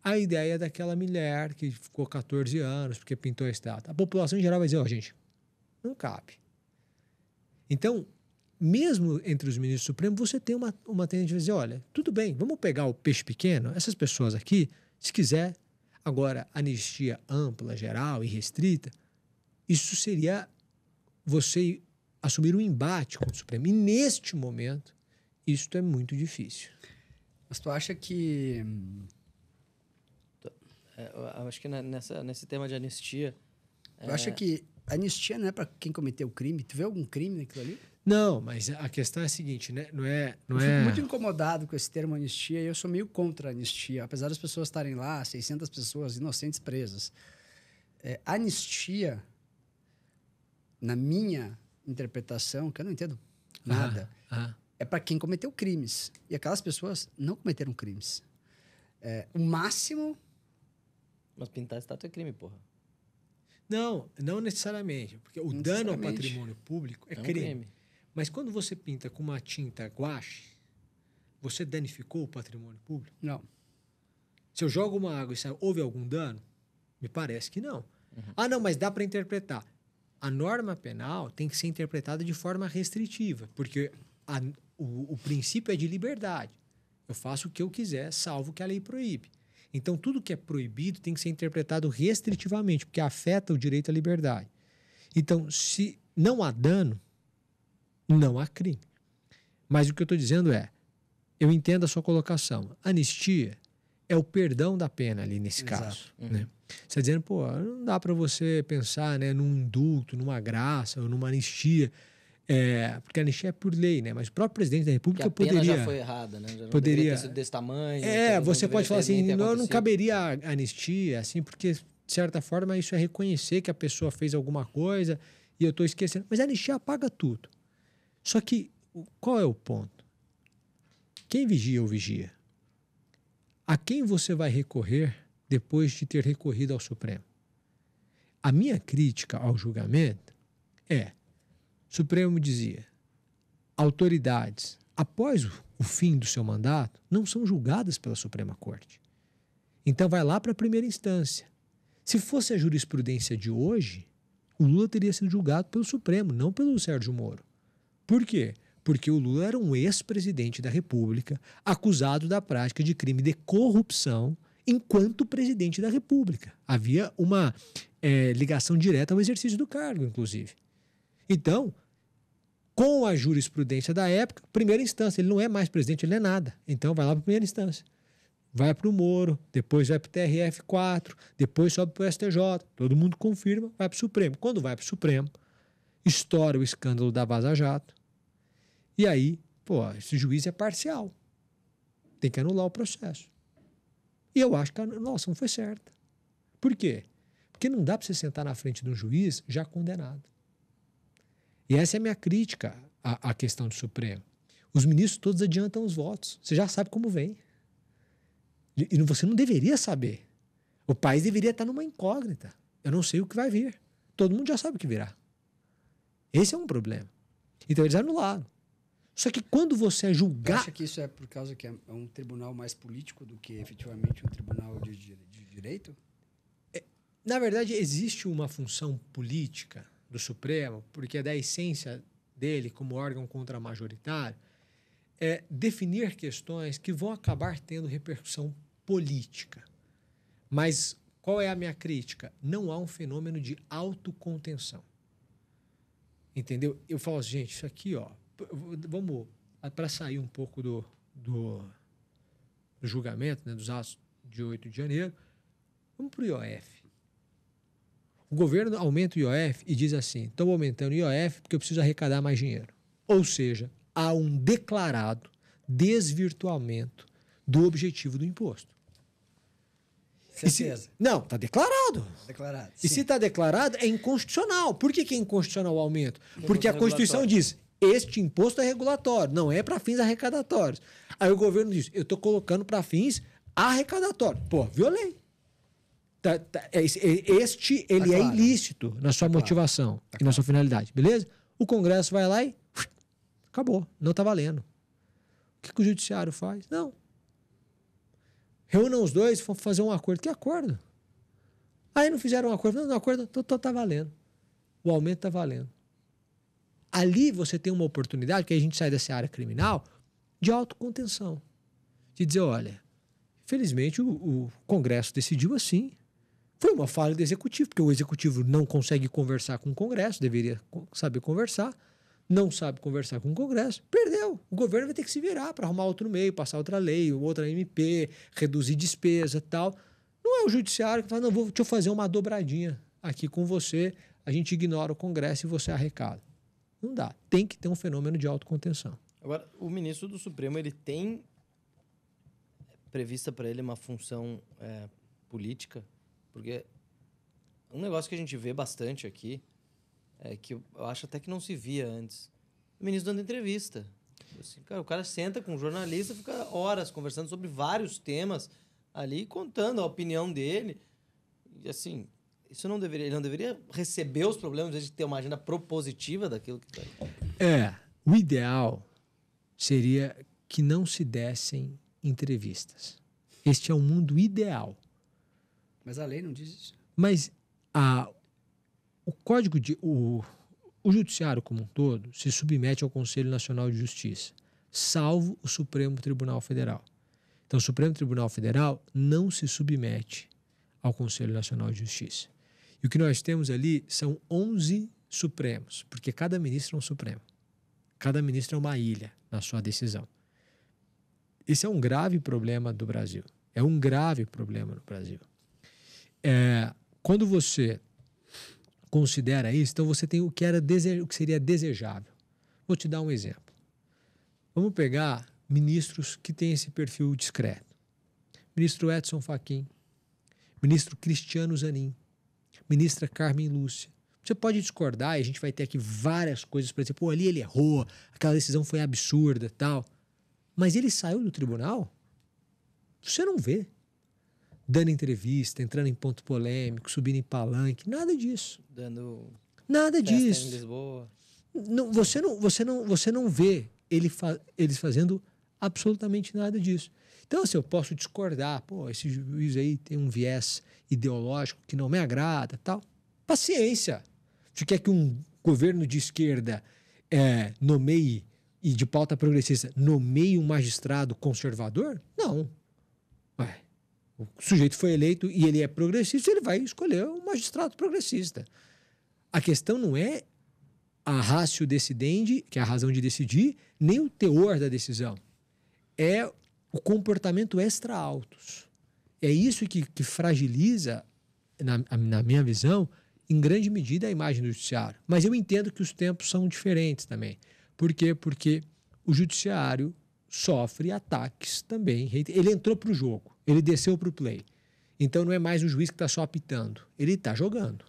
Speaker 3: A ideia daquela mulher que ficou 14 anos porque pintou a estátua. A população em geral vai dizer, gente, não cabe. Então, mesmo entre os ministros supremos, você tem uma tendência de dizer, olha, tudo bem, vamos pegar o peixe pequeno, essas pessoas aqui, se quiser, agora, anistia ampla, geral e restrita, isso seria você assumir um embate com o Supremo. E neste momento, isso é muito difícil.
Speaker 2: Mas tu acha que...
Speaker 1: Eu acho que nesse tema de anistia...
Speaker 2: Tu acha que anistia não é para quem cometeu o crime? Tu vê algum crime naquilo ali?
Speaker 3: Não, mas a questão é a seguinte, né?
Speaker 2: Eu fico muito incomodado com esse termo anistia e eu sou meio contra a anistia. Apesar das pessoas estarem lá, 600 pessoas inocentes presas. Anistia, na minha interpretação, que eu não entendo nada, é para quem cometeu crimes. E aquelas pessoas não cometeram crimes. O máximo...
Speaker 1: Mas pintar estátua é crime, porra.
Speaker 3: Não necessariamente. Porque o dano ao patrimônio público é
Speaker 1: um
Speaker 3: crime. Mas quando você pinta com uma tinta guache, você danificou o patrimônio público?
Speaker 2: Não.
Speaker 3: Se eu jogo uma água e sai, houve algum dano? Me parece que não. Não, mas dá para interpretar. A norma penal tem que ser interpretada de forma restritiva, porque o princípio é de liberdade. Eu faço o que eu quiser, salvo o que a lei proíbe. Então, tudo que é proibido tem que ser interpretado restritivamente, porque afeta o direito à liberdade. Então, se não há dano, não há crime. Mas o que eu estou dizendo eu entendo a sua colocação. Anistia é o perdão da pena ali nesse caso. Né? Você está dizendo, não dá para você pensar, né, num indulto, numa graça ou numa anistia, porque a anistia é por lei, né? Mas o próprio presidente da República
Speaker 1: poderia... a
Speaker 3: pena
Speaker 1: já foi errada, né? Já não
Speaker 3: poderia
Speaker 1: ter sido desse tamanho.
Speaker 3: Você pode falar assim, não caberia a anistia, assim, porque, de certa forma, isso é reconhecer que a pessoa fez alguma coisa e eu estou esquecendo. Mas a anistia apaga tudo. Só que, qual é o ponto? Quem vigia ou vigia? A quem você vai recorrer depois de ter recorrido ao Supremo? A minha crítica ao julgamento o Supremo dizia, autoridades, após o fim do seu mandato, não são julgadas pela Suprema Corte. Então vai lá para a primeira instância. Se fosse a jurisprudência de hoje, o Lula teria sido julgado pelo Supremo, não pelo Sérgio Moro. Por quê? Porque o Lula era um ex-presidente da República, acusado da prática de crime de corrupção enquanto presidente da República. Havia uma ligação direta ao exercício do cargo, inclusive. Então, com a jurisprudência da época, primeira instância, ele não é mais presidente, ele não é nada. Então, vai lá para a primeira instância. Vai para o Moro, depois vai para o TRF4, depois sobe para o STJ, todo mundo confirma, vai para o Supremo. Quando vai para o Supremo, estoura o escândalo da Vaza Jato, e aí, esse juiz é parcial. Tem que anular o processo. E eu acho que a anulação foi certa. Por quê? Porque não dá para você sentar na frente de um juiz já condenado. E essa é a minha crítica à questão do Supremo. Os ministros todos adiantam os votos. Você já sabe como vem. E você não deveria saber. O país deveria estar numa incógnita. Eu não sei o que vai vir. Todo mundo já sabe o que virá. Esse é um problema. Então eles anularam. Só que quando você é julgar...
Speaker 2: Você acha que isso é por causa que é um tribunal mais político do que efetivamente um tribunal de direito?
Speaker 3: Na verdade, existe uma função política do Supremo, porque é da essência dele como órgão contramajoritário, definir questões que vão acabar tendo repercussão política. Mas qual é a minha crítica? Não há um fenômeno de autocontenção. Entendeu? Eu falo assim, gente, isso aqui, vamos, para sair um pouco do julgamento, né, dos atos de 8 de janeiro, vamos para o IOF. O governo aumenta o IOF e diz assim, estou aumentando o IOF porque eu preciso arrecadar mais dinheiro. Ou seja, há um declarado desvirtuamento do objetivo do imposto.
Speaker 2: Certeza.
Speaker 3: Não, está declarado.
Speaker 2: Declarado.
Speaker 3: E se está declarado, é inconstitucional. Por que é inconstitucional o aumento? Porque a Constituição diz, este imposto é regulatório, não é para fins arrecadatórios. Aí o governo diz, eu estou colocando para fins arrecadatórios. Violei. Ele é ilícito na sua motivação e na sua finalidade, beleza? O Congresso vai lá e acabou, não está valendo. O que o Judiciário faz? Não. Reúnam os dois e vão fazer um acordo. Que acordo? Aí não fizeram um acordo. Não, acordo está valendo. O aumento está valendo. Ali você tem uma oportunidade, que a gente sai dessa área criminal, de autocontenção. De dizer, olha, infelizmente o Congresso decidiu assim. Foi uma falha do Executivo, porque o Executivo não consegue conversar com o Congresso, deveria saber conversar, não sabe conversar com o Congresso, perdeu. O governo vai ter que se virar para arrumar outro meio, passar outra lei, outra MP, reduzir despesa e tal. Não é o Judiciário que fala, não, deixa eu fazer uma dobradinha aqui com você, a gente ignora o Congresso e você arrecada. Não dá. Tem que ter um fenômeno de autocontenção.
Speaker 1: Agora, o ministro do Supremo, ele tem prevista para ele uma função política? Porque um negócio que a gente vê bastante aqui é que eu acho até que não se via antes. O ministro dando entrevista. Assim, cara, o cara senta com um jornalista, fica horas conversando sobre vários temas ali, contando a opinião dele. E assim, ele não deveria receber os problemas, em vez de ter uma agenda propositiva daquilo que está aí.
Speaker 3: O ideal seria que não se dessem entrevistas. Este é o mundo ideal.
Speaker 2: Mas a lei não diz isso.
Speaker 3: Mas o código o judiciário como um todo se submete ao Conselho Nacional de Justiça, salvo o Supremo Tribunal Federal. Então, o Supremo Tribunal Federal não se submete ao Conselho Nacional de Justiça. E o que nós temos ali são 11 Supremos, porque cada ministro é um Supremo. Cada ministro é uma ilha na sua decisão. Esse é um grave problema do Brasil. É um grave problema no Brasil. Quando você considera isso, então você tem o que seria desejável. Vou te dar um exemplo. Vamos pegar ministros que têm esse perfil discreto. Ministro Edson Fachin, ministro Cristiano Zanin, ministra Carmen Lúcia. Você pode discordar e a gente vai ter aqui várias coisas para dizer, pô, ali ele errou, aquela decisão foi absurda e tal. Mas ele saiu do tribunal? Você não vê. Dando entrevista, entrando em ponto polêmico, subindo em palanque, nada disso.
Speaker 1: Dando
Speaker 3: nada
Speaker 1: festa
Speaker 3: disso.
Speaker 1: em Lisboa.
Speaker 3: Não, você não vê eles fazendo absolutamente nada disso. Então, assim, eu posso discordar. Pô, esse juiz aí tem um viés ideológico que não me agrada, tal. Paciência. Você quer que um governo de esquerda nomeie, e de pauta progressista, nomeie um magistrado conservador? Não. Ué, o sujeito foi eleito e ele é progressista, ele vai escolher um magistrado progressista. A questão não é a ratio decidendi, que é a razão de decidir, nem o teor da decisão. É o comportamento extra-autos. É isso que fragiliza, na minha visão, em grande medida, a imagem do judiciário. Mas eu entendo que os tempos são diferentes também. Por quê? Porque o judiciário sofre ataques também. Ele entrou para o jogo, ele desceu para o play. Então não é mais o juiz que está só apitando, ele está jogando.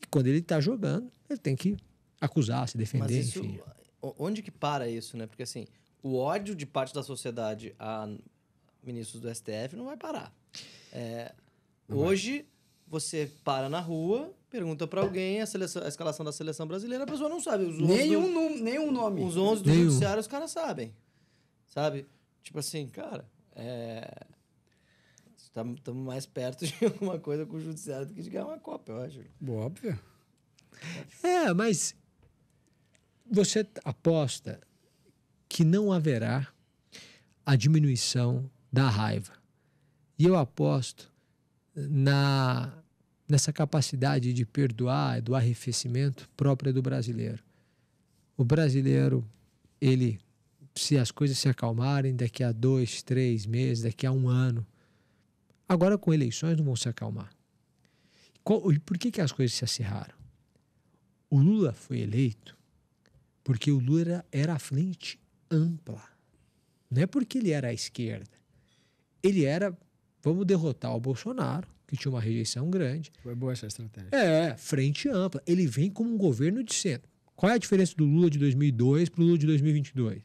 Speaker 3: E quando ele está jogando, ele tem que acusar, se defender,
Speaker 1: Mas isso,
Speaker 3: enfim.
Speaker 1: Onde que para isso, né? Porque assim, o ódio de parte da sociedade a ministros do STF não vai parar. Hoje, você para na rua, pergunta para alguém a escalação da seleção brasileira, a pessoa não sabe.
Speaker 2: Nenhum nome.
Speaker 1: Os 11 do judiciário, os caras sabem. Sabe? Tipo assim, cara, estamos mais perto de alguma coisa com o judiciário do que de ganhar uma Copa, eu acho.
Speaker 2: Óbvio.
Speaker 3: Mas você aposta que não haverá a diminuição da raiva. E eu aposto nessa capacidade de perdoar, do arrefecimento própria do brasileiro. O brasileiro, se as coisas se acalmarem daqui a 2, 3 meses, daqui a 1 ano, agora com eleições não vão se acalmar. E por que as coisas se acirraram? O Lula foi eleito porque o Lula era a frente ampla. Não é porque ele era à esquerda. Ele era, vamos derrotar o Bolsonaro, que tinha uma rejeição grande.
Speaker 2: Foi boa essa estratégia.
Speaker 3: Frente ampla. Ele vem como um governo de centro. Qual é a diferença do Lula de 2002 para o Lula de 2022?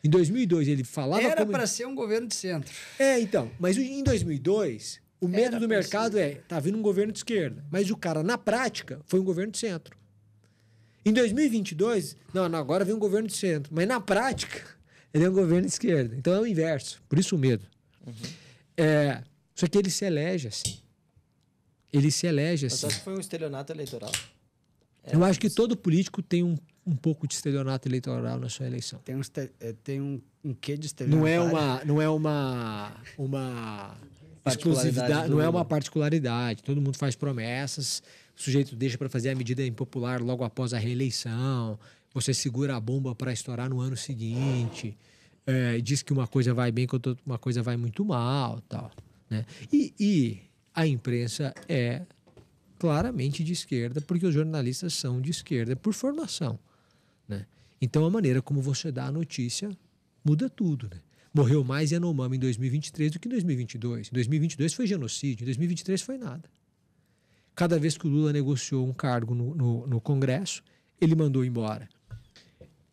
Speaker 3: Em 2002 ele falava...
Speaker 2: Era para ser um governo de centro.
Speaker 3: Então. Mas em 2002, o medo do mercado tá vindo um governo de esquerda. Mas o cara, na prática, foi um governo de centro. Em 2022, agora vem um governo de centro. Mas na prática, ele é um governo de esquerda. Então é o inverso. Por isso o medo. Uhum. Só que ele se elege assim. Ele se elege assim.
Speaker 1: Mas acho que foi um estelionato eleitoral.
Speaker 3: Eu acho que todo político tem um pouco de estelionato eleitoral na sua eleição.
Speaker 2: Tem um quê de estelionato?
Speaker 3: Não é uma exclusividade, não é uma particularidade. Todo mundo faz promessas, o sujeito deixa para fazer a medida impopular logo após a reeleição, você segura a bomba para estourar no ano seguinte, diz que uma coisa vai bem, que uma coisa vai muito mal, tal, né? E a imprensa é claramente de esquerda, porque os jornalistas são de esquerda por formação. né? Então, a maneira como você dá a notícia muda tudo, né? Morreu mais Yanomami em 2023 do que em 2022. Em 2022 foi genocídio, em 2023 foi nada. Cada vez que o Lula negociou um cargo no Congresso, ele mandou embora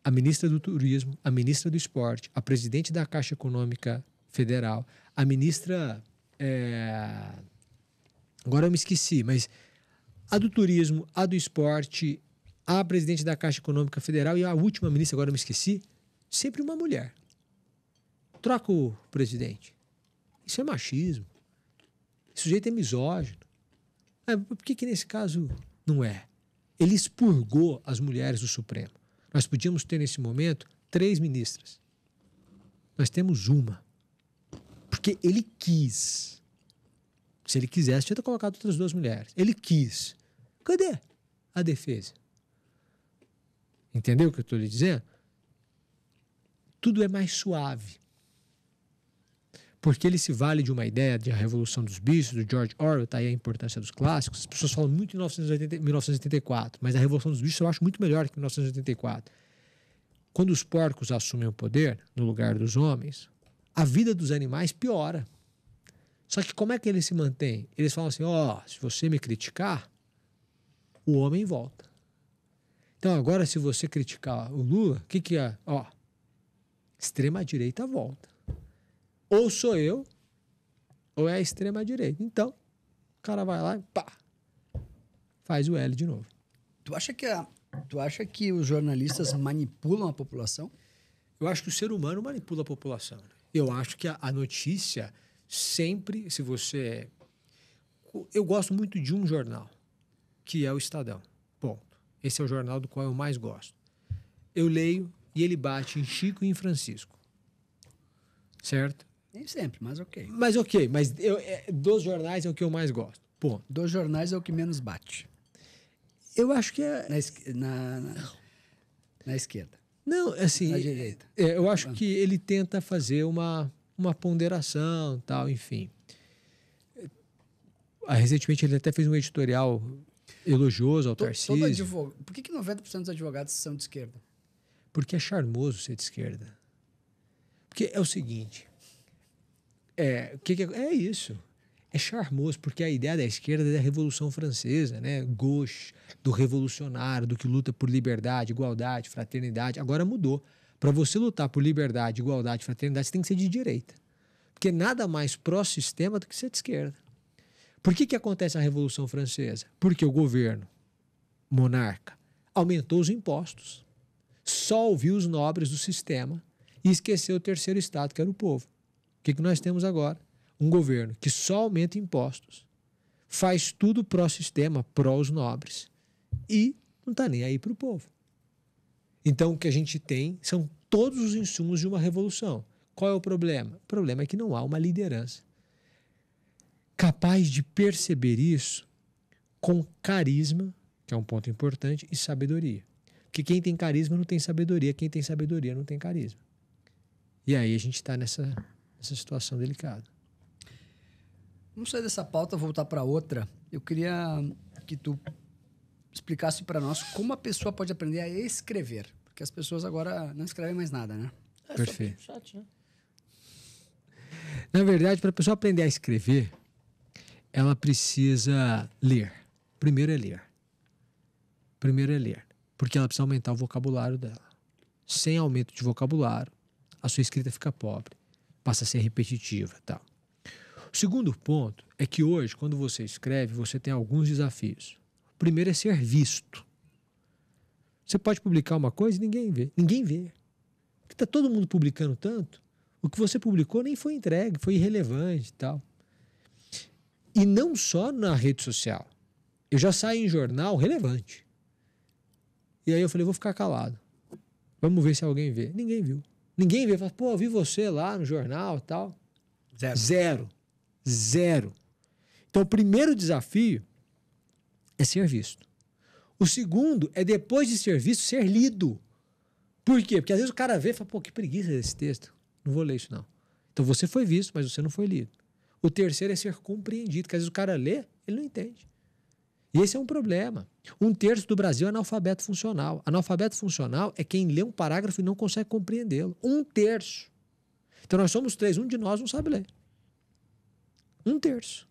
Speaker 3: a ministra do Turismo, a ministra do Esporte, a presidente da Caixa Econômica Federal, a ministra... Agora eu me esqueci, mas a do Turismo, a do Esporte, a presidente da Caixa Econômica Federal e a última ministra, agora eu me esqueci, sempre uma mulher. Troca o presidente. Isso é machismo. Esse sujeito é misógino. Por que nesse caso não é? Ele expurgou as mulheres do Supremo. Nós podíamos ter, nesse momento, 3 ministras. Nós temos uma. Porque ele quis. Se ele quisesse, tinha colocado outras 2 mulheres. Ele quis. Cadê a defesa? Entendeu o que eu estou lhe dizendo? Tudo é mais suave. Porque ele se vale de uma ideia de A Revolução dos Bichos, do George Orwell, tá aí a importância dos clássicos. As pessoas falam muito em 1984, mas A Revolução dos Bichos eu acho muito melhor que 1984. Quando os porcos assumem o poder, no lugar dos homens, a vida dos animais piora. Só que como é que eles se mantêm? Eles falam assim, se você me criticar, o homem volta. Então agora, se você criticar o Lula, o que é? Extrema-direita volta. Ou sou eu, ou é a extrema-direita. Então, o cara vai lá e pá, faz o L de novo.
Speaker 2: Tu acha que os jornalistas manipulam a população?
Speaker 3: Eu acho que o ser humano manipula a população. Eu acho que a notícia sempre, se você... Eu gosto muito de um jornal, que é o Estadão. Ponto. Esse é o jornal do qual eu mais gosto. Eu leio e ele bate em Chico e em Francisco. Certo?
Speaker 2: Nem sempre, mas ok.
Speaker 3: Mas dos jornais é o que eu mais gosto. Ponto.
Speaker 2: Dos jornais é o que menos bate.
Speaker 3: Eu acho que é...
Speaker 2: Na esquerda.
Speaker 3: Não, assim...
Speaker 2: Na direita.
Speaker 3: Eu acho que ele tenta fazer uma ponderação, tal, enfim. Recentemente ele até fez um editorial elogioso ao Tarcísio.
Speaker 2: Por que 90% dos advogados são de esquerda?
Speaker 3: Porque é charmoso ser de esquerda. Porque é o seguinte... É isso. É charmoso, porque a ideia da esquerda é da Revolução Francesa, né? Gauche, do revolucionário, do que luta por liberdade, igualdade, fraternidade. Agora mudou. Para você lutar por liberdade, igualdade, fraternidade, você tem que ser de direita. Porque nada mais pró-sistema do que ser de esquerda. Por que acontece a Revolução Francesa? Porque o governo, monarca, aumentou os impostos. Só ouviu os nobres do sistema e esqueceu o terceiro estado, que era o povo. O que nós temos agora? Um governo que só aumenta impostos, faz tudo pró-sistema, pró os nobres, e não está nem aí para o povo. Então, o que a gente tem são todos os insumos de uma revolução. Qual é o problema? O problema é que não há uma liderança capaz de perceber isso com carisma, que é um ponto importante, e sabedoria. Porque quem tem carisma não tem sabedoria, quem tem sabedoria não tem carisma. E aí a gente está nessa situação delicada.
Speaker 2: Vamos sair dessa pauta, voltar para outra. Eu queria que tu explicasse para nós como a pessoa pode aprender a escrever. Porque as pessoas agora não escrevem mais nada, né?
Speaker 3: Perfeito.
Speaker 1: Chat, né?
Speaker 3: Na verdade, para a pessoa aprender a escrever, ela precisa ler. Primeiro é ler. Porque ela precisa aumentar o vocabulário dela. Sem aumento de vocabulário, a sua escrita fica pobre. Passa a ser repetitiva e tal. O segundo ponto é que hoje, quando você escreve, você tem alguns desafios. O primeiro é ser visto. Você pode publicar uma coisa e ninguém vê. Ninguém vê. Porque está todo mundo publicando tanto. O que você publicou nem foi entregue, foi irrelevante e tal. E não só na rede social. Eu já saí em jornal relevante. E aí eu falei, vou ficar calado. Vamos ver se alguém vê. Ninguém viu. Ninguém vê. Fala, pô, eu vi você lá no jornal e tal. Zero. Então, o primeiro desafio é ser visto. O segundo é, depois de ser visto, ser lido. Por quê? Porque às vezes o cara vê e fala, pô, que preguiça desse texto. Não vou ler isso, não. Então, você foi visto, mas você não foi lido. O terceiro é ser compreendido, porque às vezes o cara lê, ele não entende. E esse é um problema. 1/3 do Brasil é analfabeto funcional. Analfabeto funcional é quem lê um parágrafo e não consegue compreendê-lo. 1/3. Então nós somos 3, um de nós não sabe ler. 1/3.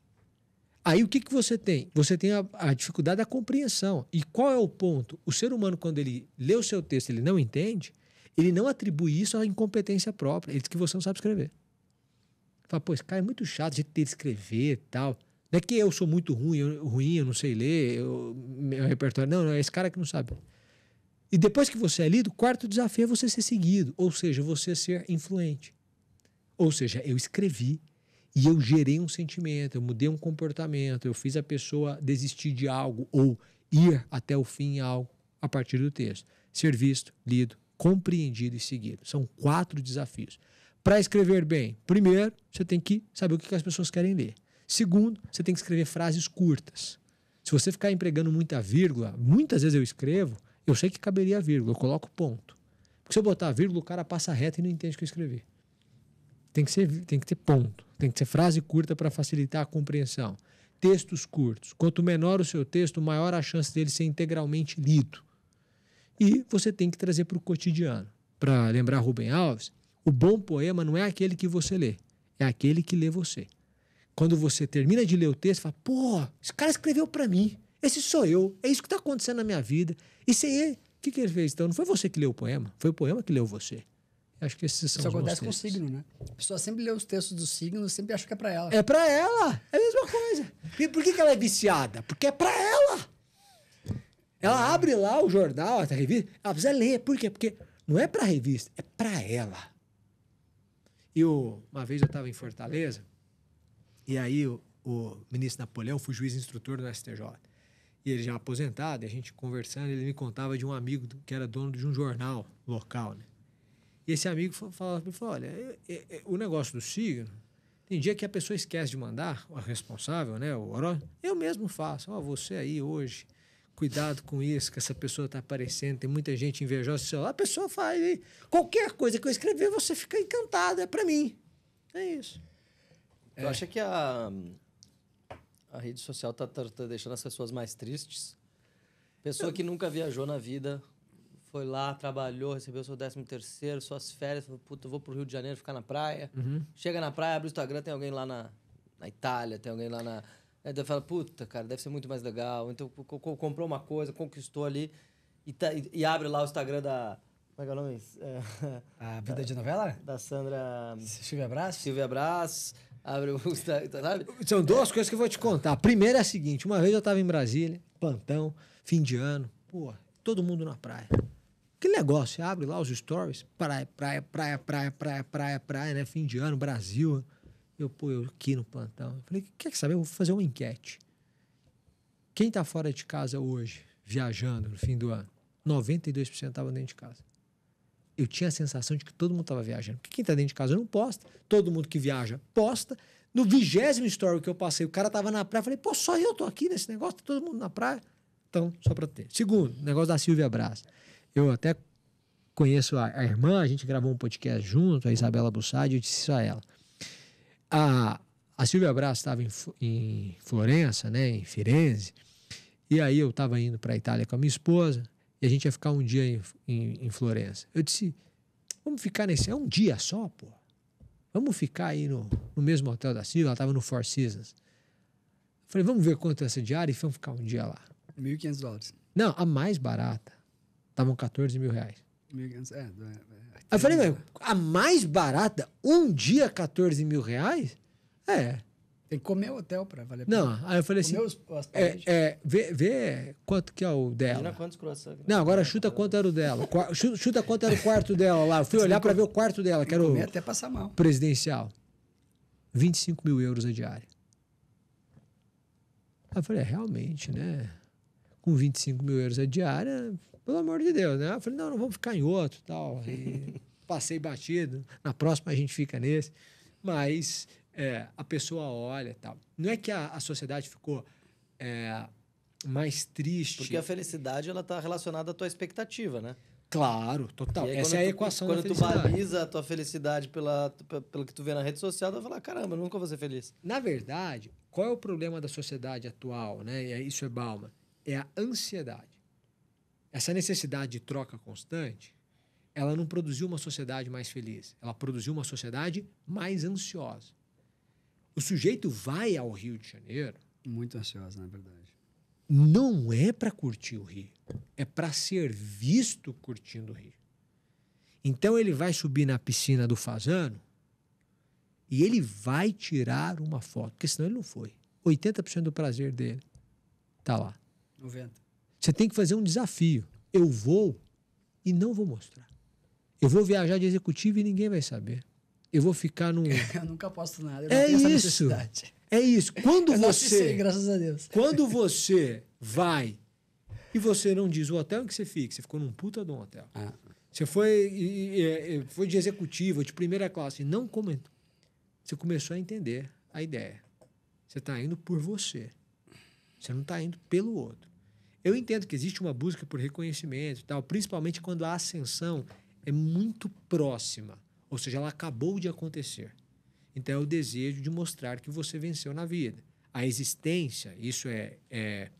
Speaker 3: Aí o que você tem? Você tem a dificuldade da compreensão. E qual é o ponto? O ser humano, quando ele lê o seu texto, ele não entende, ele não atribui isso à incompetência própria. Ele diz que você não sabe escrever. Fala, pô, esse cara é muito chato de ter de escrever e tal. Não é que eu sou muito ruim, eu não sei ler, meu repertório. Não, é esse cara que não sabe. E depois que você é lido, o quarto desafio é você ser seguido. Ou seja, você ser influente. Ou seja, eu escrevi e eu gerei um sentimento, eu mudei um comportamento, eu fiz a pessoa desistir de algo ou ir até o fim em algo a partir do texto. Ser visto, lido, compreendido e seguido. São 4 desafios. Para escrever bem, primeiro, você tem que saber o que as pessoas querem ler. Segundo, você tem que escrever frases curtas. Se você ficar empregando muita vírgula, muitas vezes eu escrevo, eu sei que caberia vírgula, eu coloco ponto. Porque se eu botar vírgula, o cara passa reto e não entende o que eu escrevi. Tem que ter ponto, tem que ser frase curta para facilitar a compreensão. Textos curtos. Quanto menor o seu texto, maior a chance dele ser integralmente lido. E você tem que trazer para o cotidiano. Para lembrar Rubem Alves, o bom poema não é aquele que você lê, é aquele que lê você. Quando você termina de ler o texto, fala, pô, esse cara escreveu para mim, esse sou eu, é isso que está acontecendo na minha vida. Isso aí, o que ele fez? Então, não foi você que leu o poema, foi o poema que leu você. Acho que esses são
Speaker 2: Isso
Speaker 3: os
Speaker 2: acontece com o
Speaker 3: textos.
Speaker 2: signo, né? A pessoa sempre lê os textos do signo, sempre acha que é pra ela.
Speaker 3: É pra ela, é a mesma coisa. E por que ela é viciada? Porque é pra ela. Ela abre lá o jornal, a revista, ela precisa ler. Por quê? Porque não é pra revista, é pra ela. E uma vez eu estava em Fortaleza, e aí o ministro Napoleão foi juiz instrutor do STJ. E ele já aposentado, e a gente conversando, ele me contava de um amigo que era dono de um jornal local, né? E esse amigo falou, olha, o negócio do signo, tem dia que a pessoa esquece de mandar, o responsável, né, o horóscopo, eu mesmo faço. Você aí hoje, cuidado com isso, que essa pessoa está aparecendo, tem muita gente invejosa. A pessoa faz aí, qualquer coisa que eu escrever, você fica encantado, é para mim. É isso.
Speaker 1: Tu acha que a rede social tá deixando as pessoas mais tristes? Pessoa que nunca viajou na vida, foi lá, trabalhou, recebeu seu 13º, suas férias, falou, puta, eu vou pro Rio de Janeiro ficar na praia. Chega na praia, abre o Instagram, tem alguém lá na Itália, tem alguém lá na... Aí fala, puta, cara, deve ser muito mais legal. Então, comprou uma coisa, conquistou ali e abre lá o Instagram da... Como é que é o nome?
Speaker 2: A Vida de Novela?
Speaker 1: Da Sandra...
Speaker 2: Silvia Brás?
Speaker 1: Silvia Brás. Abre o Instagram, sabe?
Speaker 3: São 2 coisas que eu vou te contar. A primeira é a seguinte, uma vez eu estava em Brasília, plantão, fim de ano, pô, todo mundo na praia. Aquele negócio, você abre lá os stories, praia, né? Fim de ano, Brasil. Eu aqui no plantão. Eu falei, quer saber? Eu vou fazer uma enquete. Quem tá fora de casa hoje, viajando no fim do ano? 92% estavam dentro de casa. Eu tinha a sensação de que todo mundo estava viajando. Porque quem tá dentro de casa não posta. Todo mundo que viaja posta. No 20º story que eu passei, o cara tava na praia. Eu falei, pô, só eu tô aqui nesse negócio, tá todo mundo na praia. Então, só para ter. Segundo, negócio da Silvia Brás. Eu até conheço a irmã, a gente gravou um podcast junto, a Isabela Bussadi, eu disse isso a ela. A Silvia Brás estava em Florença, né, em Firenze, e aí eu estava indo para a Itália com a minha esposa, e a gente ia ficar um dia em Florença. Eu disse, vamos ficar é um dia só, pô. Vamos ficar aí no mesmo hotel da Silvia, ela estava no Four Seasons. Eu falei, vamos ver quanto é essa diária e vamos ficar um dia lá.
Speaker 2: $1.500.
Speaker 3: Não, a mais barata estavam R$14 mil.
Speaker 2: 1.500,
Speaker 3: Aí eu falei, mas a mais barata, um dia R$14 mil? É.
Speaker 2: Tem que comer o hotel pra valer a pena.
Speaker 3: Não, aí eu falei assim, vê quanto que é o dela.
Speaker 1: Imagina quantos croissants.
Speaker 3: Não, agora chuta quanto era o dela. Chuta quanto era o quarto dela lá. Eu fui olhar para ver o quarto dela, que era o
Speaker 2: comer até passar mal.
Speaker 3: presidencial. 25 mil euros a diária. Aí eu falei, realmente, né? Com 25 mil euros a diária, pelo amor de Deus, né? Eu falei, não vamos ficar em outro e tal. E passei batido. Na próxima a gente fica nesse. Mas a pessoa olha e tal. Não é que a sociedade ficou mais triste.
Speaker 1: Porque a felicidade, ela tá relacionada à tua expectativa, né?
Speaker 3: Claro, total.
Speaker 1: E aí,
Speaker 3: Essa é a equação da
Speaker 1: quando tu
Speaker 3: felicidade.
Speaker 1: baliza a tua felicidade pelo que tu vê na rede social, tu vai falar, caramba, eu nunca vou ser feliz.
Speaker 3: Na verdade, qual é o problema da sociedade atual, né? E isso é Bauman, é a ansiedade. Essa necessidade de troca constante, ela não produziu uma sociedade mais feliz, ela produziu uma sociedade mais ansiosa. O sujeito vai ao Rio de Janeiro,
Speaker 2: Muito ansiosa, na verdade.
Speaker 3: não é para curtir o Rio, é para ser visto curtindo o Rio. Então ele vai subir na piscina do Fasano e ele vai tirar uma foto, porque senão ele não foi. 80% do prazer dele tá lá.
Speaker 2: 90.
Speaker 3: Você tem que fazer um desafio. Eu vou e não vou mostrar. Eu vou viajar de executivo e ninguém vai saber. Eu vou ficar num...
Speaker 2: Eu nunca posto nada. Eu não
Speaker 3: É
Speaker 2: tenho essa
Speaker 3: isso.
Speaker 2: necessidade.
Speaker 3: É isso. Quando
Speaker 2: Eu nasci sem,
Speaker 3: você...
Speaker 2: graças a Deus.
Speaker 3: Quando você vai e você não diz o hotel em que você fica, você ficou num puta de um hotel.
Speaker 2: Ah.
Speaker 3: Você foi de executivo, de primeira classe, e não comentou. Você começou a entender a ideia. Você está indo por você. Você não está indo pelo outro. Eu entendo que existe uma busca por reconhecimento e tal, principalmente quando a ascensão é muito próxima, ou seja, ela acabou de acontecer. Então é o desejo de mostrar que você venceu na vida. A existência, isso é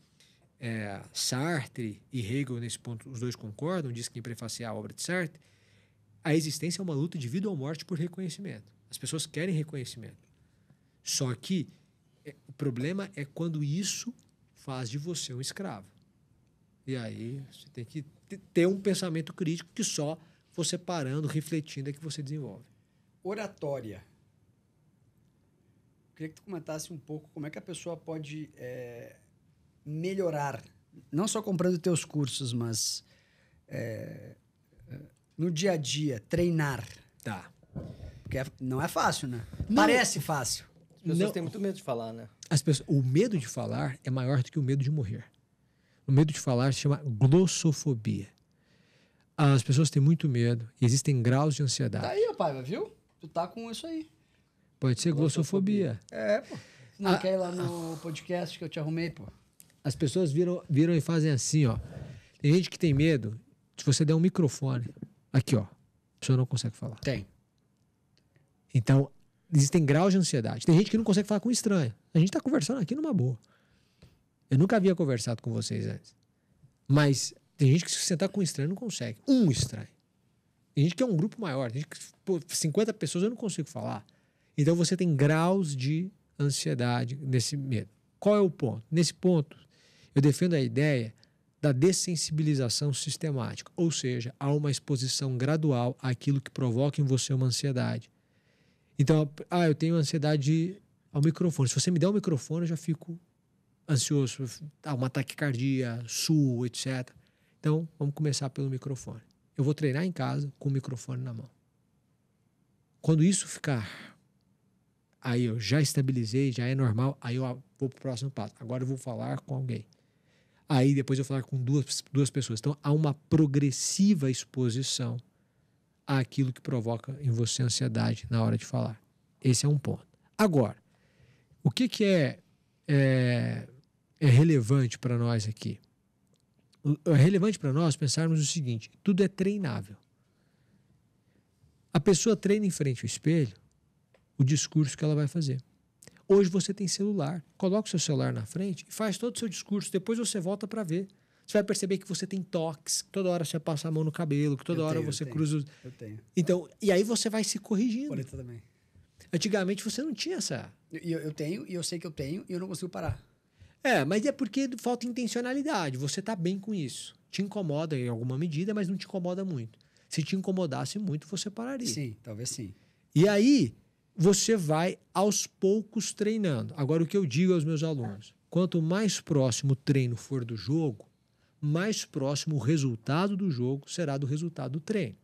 Speaker 3: Sartre e Hegel, nesse ponto, os dois concordam, diz que em prefaciar a obra de Sartre, a existência é uma luta de vida ou morte por reconhecimento. As pessoas querem reconhecimento. Só que o problema é quando isso faz de você um escravo. E aí você tem que ter um pensamento crítico que só você parando, refletindo é que você desenvolve.
Speaker 2: Oratória. Eu queria que tu comentasse um pouco como é que a pessoa pode melhorar, não só comprando teus cursos, mas no dia a dia, treinar.
Speaker 3: Tá.
Speaker 2: Porque não é fácil, né?
Speaker 3: Não.
Speaker 2: Parece fácil.
Speaker 1: As pessoas
Speaker 3: Não.
Speaker 1: têm muito medo de falar, né?
Speaker 3: O medo de falar é maior do que o medo de morrer. O medo de falar se chama glossofobia. As pessoas têm muito medo e existem graus de ansiedade.
Speaker 2: Tá aí, ó, Paiva, viu? Tu tá com isso aí.
Speaker 3: Pode ser glossofobia.
Speaker 2: Pô. Não quer ir lá no podcast que eu te arrumei, pô.
Speaker 3: As pessoas viram e fazem assim, ó. Tem gente que tem medo, se você der um microfone, aqui, ó, a pessoa não consegue falar.
Speaker 2: Tem.
Speaker 3: Então, existem graus de ansiedade. Tem gente que não consegue falar com estranho. A gente tá conversando aqui numa boa. Eu nunca havia conversado com vocês antes. Mas tem gente que se sentar com um estranho não consegue. Um estranho. Tem gente que é um grupo maior. Tem gente que, 50 pessoas eu não consigo falar. Então você tem graus de ansiedade nesse medo. Qual é o ponto? Nesse ponto, eu defendo a ideia da dessensibilização sistemática. Ou seja, há uma exposição gradual àquilo que provoca em você uma ansiedade. Então, eu tenho ansiedade ao microfone. Se você me der um microfone, eu já fico ansioso, uma taquicardia, suo, etc. Então, vamos começar pelo microfone. Eu vou treinar em casa com o microfone na mão. Quando isso ficar, aí eu já estabilizei, já é normal, aí eu vou para o próximo passo. Agora eu vou falar com alguém. Aí depois eu vou falar com duas pessoas. Então, há uma progressiva exposição àquilo que provoca em você ansiedade na hora de falar. Esse é um ponto. Agora, o que é relevante para nós aqui? É relevante para nós pensarmos o seguinte: tudo é treinável. A pessoa treina em frente ao espelho o discurso que ela vai fazer. Hoje você tem celular. Coloca o seu celular na frente e faz todo o seu discurso. Depois você volta para ver. Você vai perceber que você tem toques, que toda hora você passa a mão no cabelo, que toda hora você cruza...
Speaker 2: Eu tenho.
Speaker 3: Então, e aí você vai se corrigindo.
Speaker 2: Coleta também.
Speaker 3: Antigamente você não tinha essa...
Speaker 2: Eu tenho, e eu sei que eu tenho, e eu não consigo parar.
Speaker 3: Mas é porque falta intencionalidade. Você tá bem com isso. Te incomoda em alguma medida, mas não te incomoda muito. Se te incomodasse muito, você pararia.
Speaker 2: Sim, talvez sim.
Speaker 3: E aí, você vai aos poucos treinando. Agora, o que eu digo aos meus alunos, quanto mais próximo o treino for do jogo, mais próximo o resultado do jogo será do resultado do treino.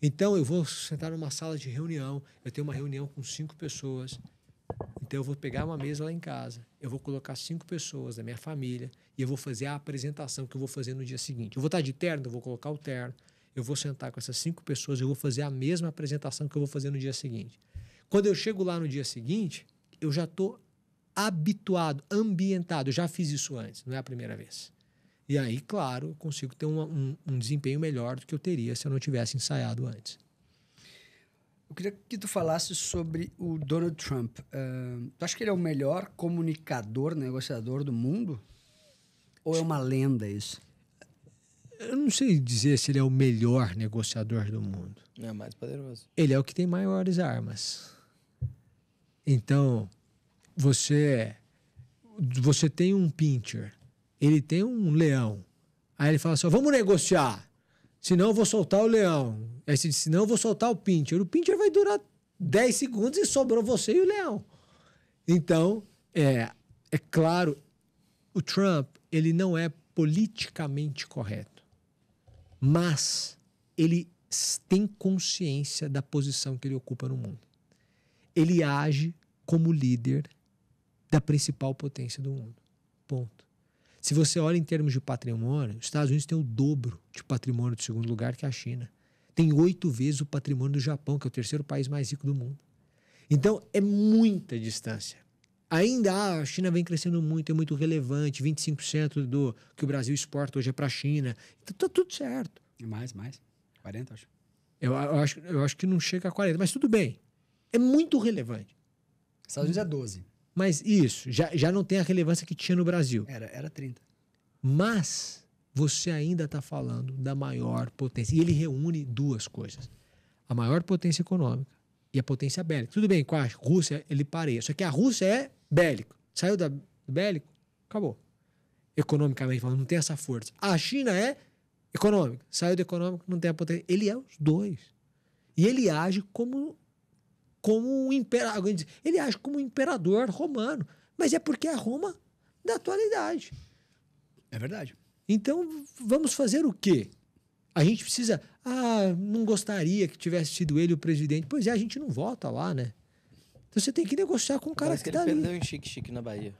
Speaker 3: Então, eu vou sentar numa sala de reunião, eu tenho uma reunião com 5 pessoas, então eu vou pegar uma mesa lá em casa, eu vou colocar 5 pessoas da minha família e eu vou fazer a apresentação que eu vou fazer no dia seguinte. Eu vou estar de terno, eu vou colocar o terno, eu vou sentar com essas 5 pessoas, eu vou fazer a mesma apresentação que eu vou fazer no dia seguinte. Quando eu chego lá no dia seguinte, eu já estou habituado, ambientado, eu já fiz isso antes, não é a primeira vez. E aí, claro, eu consigo ter um desempenho melhor do que eu teria se eu não tivesse ensaiado antes.
Speaker 2: Eu queria que tu falasse sobre o Donald Trump. Tu acha que ele é o melhor comunicador, negociador do mundo? Ou é uma lenda isso?
Speaker 3: Eu não sei dizer se ele é o melhor negociador do mundo.
Speaker 1: É mais poderoso.
Speaker 3: Ele é o que tem maiores armas. Então, você tem um pincher, ele tem um leão. Aí ele fala assim, vamos negociar, senão eu vou soltar o leão. Aí você diz, senão eu vou soltar o pincher. O pincher vai durar 10 segundos e sobrou você e o leão. Então, é claro, o Trump, ele não é politicamente correto, mas ele tem consciência da posição que ele ocupa no mundo. Ele age como líder da principal potência do mundo. Ponto. Se você olha em termos de patrimônio, os Estados Unidos têm o dobro de patrimônio do segundo lugar que a China. Tem 8 vezes o patrimônio do Japão, que é o terceiro país mais rico do mundo. Então, é muita distância. Ainda a China vem crescendo muito, é muito relevante, 25% do que o Brasil exporta hoje é para a China. Então, tá tudo certo.
Speaker 2: Mais. 40, acho.
Speaker 3: Eu acho que não chega a 40, mas tudo bem. É muito relevante.
Speaker 2: Estados Unidos é 12.
Speaker 3: Mas isso, já não tem a relevância que tinha no Brasil.
Speaker 2: Era 30.
Speaker 3: Mas você ainda está falando da maior potência. E ele reúne duas coisas. A maior potência econômica e a potência bélica. Tudo bem, com a Rússia ele pareia. Só que a Rússia é bélico. Saiu do bélico, acabou. Economicamente falando, não tem essa força. A China é econômica. Saiu do econômico, não tem a potência. Ele é os dois. E ele age como um imperador. Ele age como um imperador romano. Mas é porque é Roma da atualidade.
Speaker 2: É verdade.
Speaker 3: Então, vamos fazer o quê? A gente precisa... não gostaria que tivesse sido ele o presidente. Pois é, a gente não vota lá, né? Então você tem que negociar com o cara que tá ali.
Speaker 1: Ele perdeu em chique na Bahia.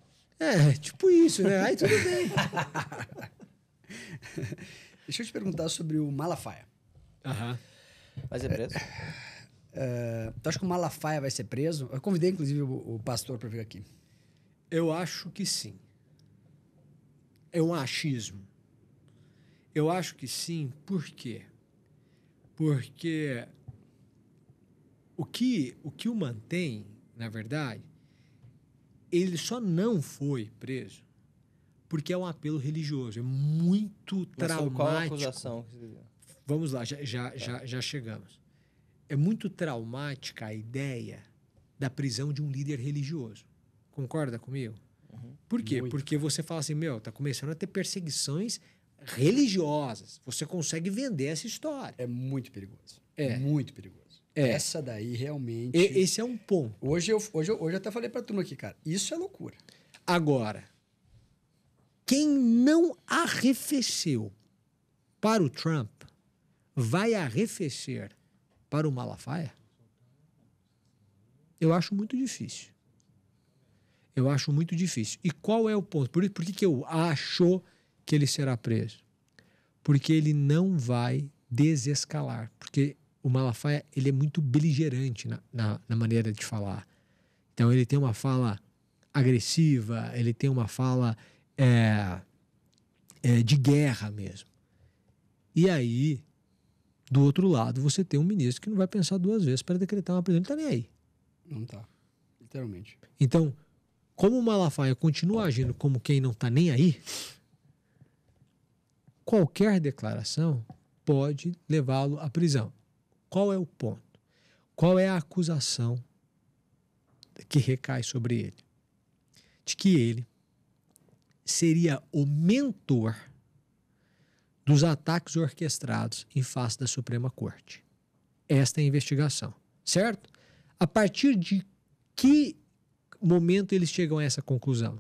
Speaker 3: Tipo isso, né? Aí tudo bem.
Speaker 2: Deixa eu te perguntar sobre o Malafaia.
Speaker 1: Vai ser preso?
Speaker 2: Tu acha que o Malafaia vai ser preso? Eu convidei, inclusive, o pastor para vir aqui.
Speaker 3: Eu acho que sim. É um achismo. Eu acho que sim. Por quê? Porque o que o mantém, na verdade, ele só não foi preso porque é um apelo religioso. É muito traumático.
Speaker 1: Qual a acusação?
Speaker 3: Vamos lá, já chegamos. É muito traumática a ideia da prisão de um líder religioso. Concorda comigo? Por quê?
Speaker 2: Muito.
Speaker 3: Porque você fala assim, tá começando a ter perseguições religiosas. Você consegue vender essa história.
Speaker 2: É muito perigoso.
Speaker 3: É.
Speaker 2: Muito perigoso.
Speaker 3: É.
Speaker 2: Essa daí realmente...
Speaker 3: Esse é um ponto.
Speaker 2: Hoje eu até falei pra turma aqui, cara. Isso é loucura.
Speaker 3: Agora, quem não arrefeceu para o Trump vai arrefecer para o Malafaia? Eu acho muito difícil. Eu acho muito difícil. E qual é o ponto? Por que eu acho que ele será preso? Porque ele não vai desescalar. Porque o Malafaia ele é muito beligerante na maneira de falar. Então ele tem uma fala agressiva, ele tem uma fala de guerra mesmo. E aí, do outro lado, você tem um ministro que não vai pensar duas vezes para decretar uma prisão. Ele não está nem aí.
Speaker 2: Não tá. Literalmente.
Speaker 3: Então, como o Malafaia continua agindo como quem não está nem aí, qualquer declaração pode levá-lo à prisão. Qual é o ponto? Qual é a acusação que recai sobre ele? De que ele seria o mentor dos ataques orquestrados em face da Suprema Corte. Esta é a investigação, certo? A partir de que momento eles chegam a essa conclusão?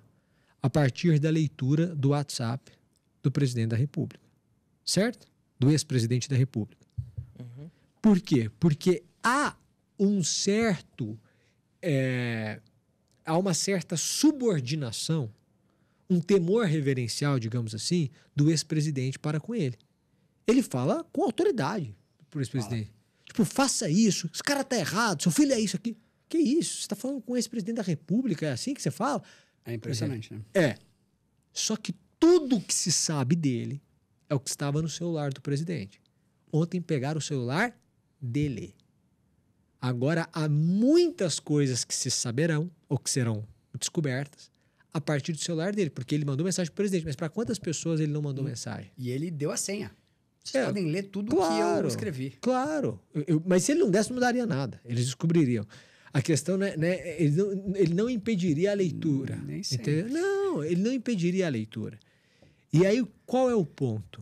Speaker 3: A partir da leitura do WhatsApp do presidente da República, certo? Do ex-presidente da República. Por quê? Porque há há uma certa subordinação, um temor reverencial, digamos assim, do ex-presidente para com ele. Ele fala com autoridade para o ex-presidente. Tipo, faça isso, esse cara tá errado, seu filho é isso aqui. Que isso? Você está falando com o ex-presidente da República, é assim que você fala?
Speaker 2: É impressionante, né?
Speaker 3: É. Só que tudo que se sabe dele é o que estava no celular do presidente. Ontem pegaram o celular dele. Agora, há muitas coisas que se saberão, ou que serão descobertas, a partir do celular dele, porque ele mandou mensagem para o presidente. Mas para quantas pessoas ele não mandou mensagem?
Speaker 2: E ele deu a senha. Vocês podem ler tudo que eu escrevi.
Speaker 3: Claro. Mas se ele não desse, não mudaria nada. Eles descobririam. A questão não é ele não impediria a leitura.
Speaker 2: Nem sei.
Speaker 3: Entendeu? Não, ele não impediria a leitura. E aí, qual é o ponto?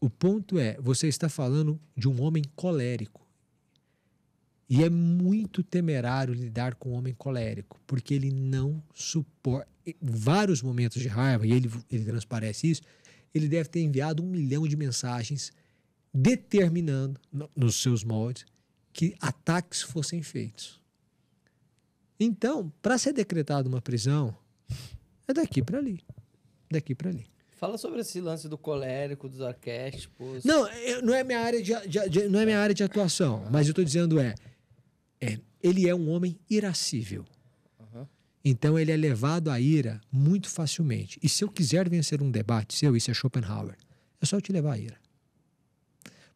Speaker 3: O ponto é, você está falando de um homem colérico. E é muito temerário lidar com um homem colérico, porque ele não suporta. Vários momentos de raiva, e ele transparece isso, ele deve ter enviado 1 milhão de mensagens determinando, nos seus moldes, que ataques fossem feitos. Então, para ser decretada uma prisão, é daqui para ali. Daqui para ali.
Speaker 1: Fala sobre esse lance do colérico, dos arquétipos.
Speaker 3: Não, não é minha área não é minha área de atuação, mas eu estou dizendo ele é um homem irascível. Então ele é levado à ira muito facilmente. E se eu quiser vencer um debate isso é Schopenhauer, é só eu te levar à ira.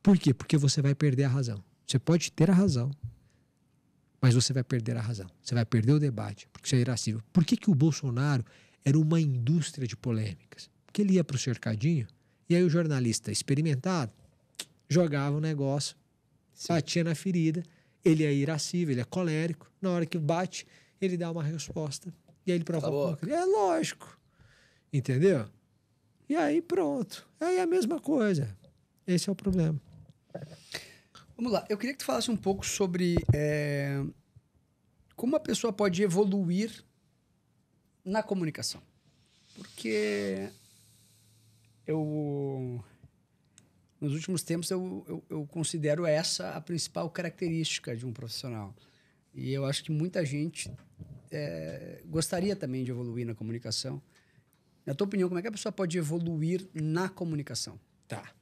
Speaker 3: Por quê? Porque você vai perder a razão. Você pode ter a razão, mas você vai perder a razão. Você vai perder o debate, porque você é irascível. Por que o Bolsonaro era uma indústria de polêmicas? Porque ele ia para o cercadinho e aí o jornalista experimentado jogava o negócio, batia na ferida, ele é irascível, ele é colérico, na hora que bate, ele dá uma resposta. E aí ele provoca. É lógico. Entendeu? E aí pronto. Aí é a mesma coisa. Esse é o problema.
Speaker 2: Vamos lá. Eu queria que tu falasse um pouco sobre como a pessoa pode evoluir na comunicação. Porque nos últimos tempos eu considero essa a principal característica de um profissional. E eu acho que muita gente gostaria também de evoluir na comunicação. Na tua opinião, como é que a pessoa pode evoluir na comunicação?
Speaker 3: Tá.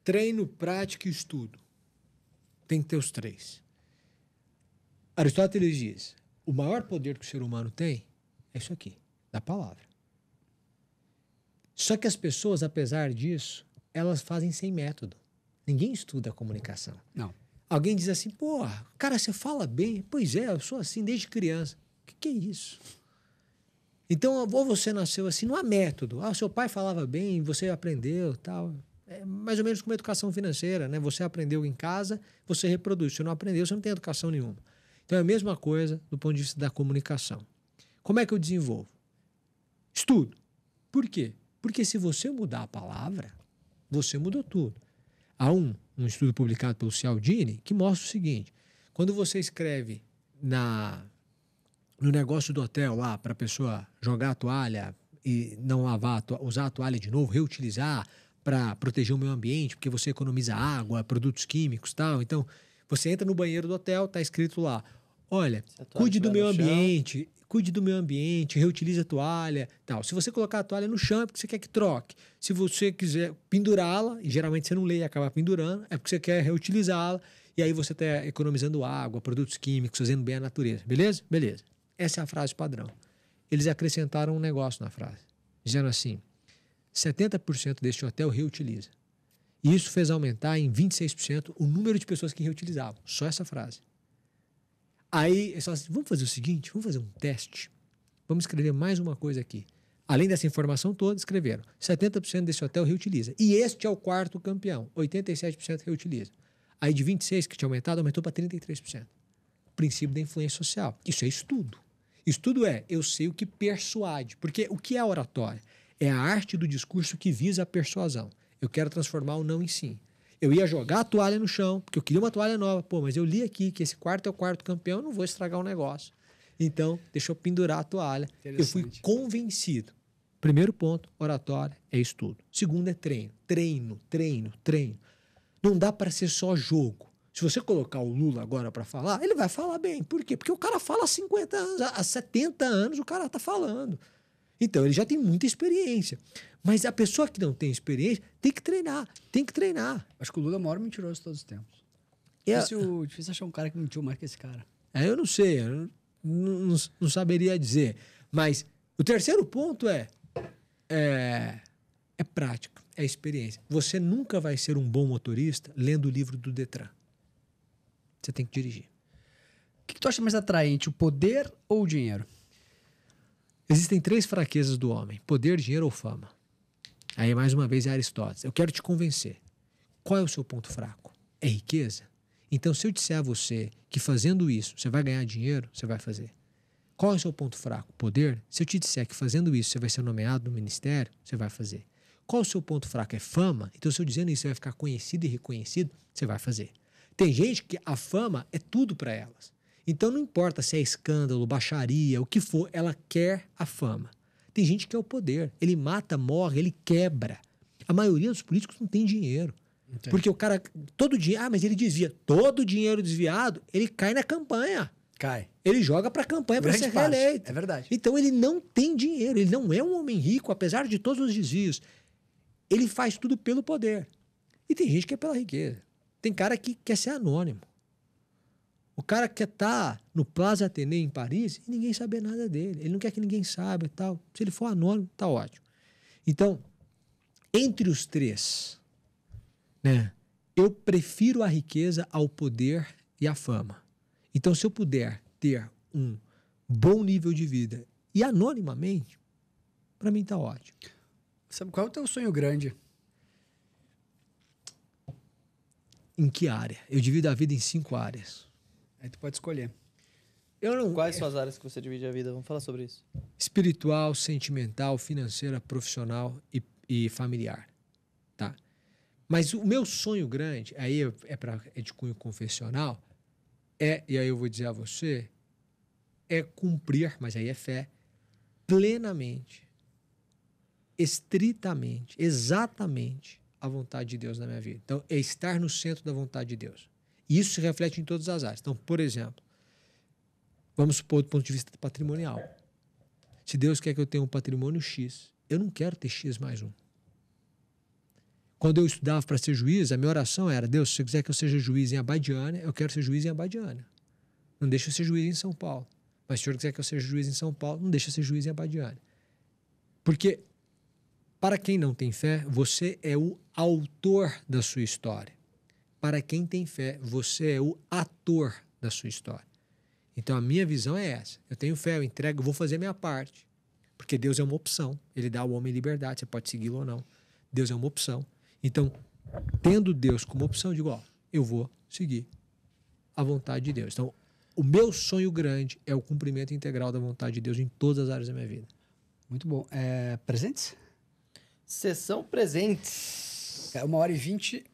Speaker 3: Treino, prática e estudo. Tem que ter os 3. Aristóteles diz, o maior poder que o ser humano tem é isso aqui, da palavra. Só que as pessoas, apesar disso, elas fazem sem método. Ninguém estuda a comunicação.
Speaker 2: Não.
Speaker 3: Alguém diz assim, pô, cara, você fala bem. Pois é, eu sou assim desde criança. O que é isso? Então, ou você nasceu assim, não há método. O seu pai falava bem, você aprendeu, tal. É mais ou menos como educação financeira, né? Você aprendeu em casa, você reproduz. Se você não aprendeu, você não tem educação nenhuma. Então, é a mesma coisa do ponto de vista da comunicação. Como é que eu desenvolvo? Estudo. Por quê? Porque se você mudar a palavra, você mudou tudo. Há um estudo publicado pelo Cialdini que mostra o seguinte, quando você escreve no negócio do hotel lá para a pessoa jogar a toalha e não lavar, usar a toalha de novo, reutilizar para proteger o meio ambiente, porque você economiza água, produtos químicos e tal. Então, você entra no banheiro do hotel, está escrito lá, olha, cuide do meio ambiente, reutilize a toalha, tal. Se você colocar a toalha no chão é porque você quer que troque. Se você quiser pendurá-la, e geralmente você não lê e acaba pendurando, é porque você quer reutilizá-la, e aí você está economizando água, produtos químicos, fazendo bem à natureza. Beleza? Beleza. Essa é a frase padrão. Eles acrescentaram um negócio na frase, dizendo assim, 70% deste hotel reutiliza. E isso fez aumentar em 26% o número de pessoas que reutilizavam. Só essa frase. Aí, eles falaram assim, vamos fazer o seguinte, vamos fazer um teste. Vamos escrever mais uma coisa aqui. Além dessa informação toda, escreveram 70% desse hotel reutiliza. E este é o quarto campeão, 87% reutiliza. Aí de 26% que tinha aumentado, aumentou para 33%. Princípio da influência social. Isso é estudo. Estudo eu sei o que persuade. Porque o que é oratória? É a arte do discurso que visa a persuasão. Eu quero transformar o não em sim. Eu ia jogar a toalha no chão, porque eu queria uma toalha nova. Pô, mas eu li aqui que esse quarto é o quarto campeão, eu não vou estragar o negócio. Então, deixa eu pendurar a toalha. Eu fui convencido. Primeiro ponto, oratória, é estudo. Segundo é treino. Treino. Não dá para ser só jogo. Se você colocar o Lula agora para falar, ele vai falar bem. Por quê? Porque o cara fala há 50 anos, há 70 anos o cara tá falando. Então, ele já tem muita experiência. Mas a pessoa que não tem experiência tem que treinar.
Speaker 2: Acho que o Lula é o maior mentiroso de todos os tempos. Difícil achar um cara que mentiu mais que esse cara.
Speaker 3: Eu não sei, eu não saberia dizer. Mas o terceiro ponto é prática, é experiência. Você nunca vai ser um bom motorista lendo o livro do Detran. Você tem que dirigir.
Speaker 2: O que tu acha mais atraente, o poder ou o dinheiro?
Speaker 3: Existem 3 fraquezas do homem: poder, dinheiro ou fama. Aí, mais uma vez, é Aristóteles. Eu quero te convencer. Qual é o seu ponto fraco? É riqueza? Então, se eu disser a você que fazendo isso você vai ganhar dinheiro, você vai fazer. Qual é o seu ponto fraco? Poder? Se eu te disser que fazendo isso você vai ser nomeado no ministério, você vai fazer. Qual o seu ponto fraco? É fama? Então, se eu dizendo isso você vai ficar conhecido e reconhecido, você vai fazer. Tem gente que a fama é tudo para elas. Então, não importa se é escândalo, baixaria, o que for, ela quer a fama. Tem gente que é o poder. Ele mata, morre, ele quebra. A maioria dos políticos não tem dinheiro.
Speaker 2: Entendi.
Speaker 3: Porque o cara, todo dinheiro, mas ele desvia. Todo o dinheiro desviado, ele cai na campanha.
Speaker 2: Cai.
Speaker 3: Ele joga para a campanha para ser reeleito.
Speaker 2: É verdade.
Speaker 3: Então ele não tem dinheiro, ele não é um homem rico, apesar de todos os desvios. Ele faz tudo pelo poder. E tem gente que é pela riqueza. Tem cara que quer ser anônimo. O cara quer estar no Plaza Athénée em Paris e ninguém saber nada dele. Ele não quer que ninguém saiba e tal. Se ele for anônimo, tá ótimo. Então, entre os 3, né, eu prefiro a riqueza ao poder e à fama. Então, se eu puder ter um bom nível de vida e anonimamente, para mim tá ótimo.
Speaker 2: Sabe qual é o teu sonho grande?
Speaker 3: Em que área? Eu divido a vida em 5 áreas.
Speaker 2: Aí tu pode escolher.
Speaker 3: Eu não...
Speaker 1: Quais são as áreas que você divide a vida? Vamos falar sobre isso.
Speaker 3: Espiritual, sentimental, financeira, profissional e familiar. Tá? Mas o meu sonho grande, aí é de cunho confessional, e aí eu vou dizer a você, é cumprir, mas aí é fé, plenamente, estritamente, exatamente a vontade de Deus na minha vida. Então, é estar no centro da vontade de Deus. E isso se reflete em todas as áreas. Então, por exemplo, vamos supor do ponto de vista patrimonial. Se Deus quer que eu tenha um patrimônio X, eu não quero ter X mais 1. Quando eu estudava para ser juiz, a minha oração era: Deus, se você quiser que eu seja juiz em Abadiânia, eu quero ser juiz em Abadiânia. Não deixa eu ser juiz em São Paulo. Mas se o senhor quiser que eu seja juiz em São Paulo, não deixa eu ser juiz em Abadiânia. Porque, para quem não tem fé, você é o autor da sua história. Para quem tem fé, você é o ator da sua história. Então, a minha visão é essa. Eu tenho fé, eu entrego, eu vou fazer a minha parte. Porque Deus é uma opção. Ele dá ao homem liberdade, você pode segui-lo ou não. Deus é uma opção. Então, tendo Deus como opção, eu digo, ó, eu vou seguir a vontade de Deus. Então, o meu sonho grande é o cumprimento integral da vontade de Deus em todas as áreas da minha vida.
Speaker 2: Muito bom. Presentes?
Speaker 1: Sessão presentes.
Speaker 2: 1h20.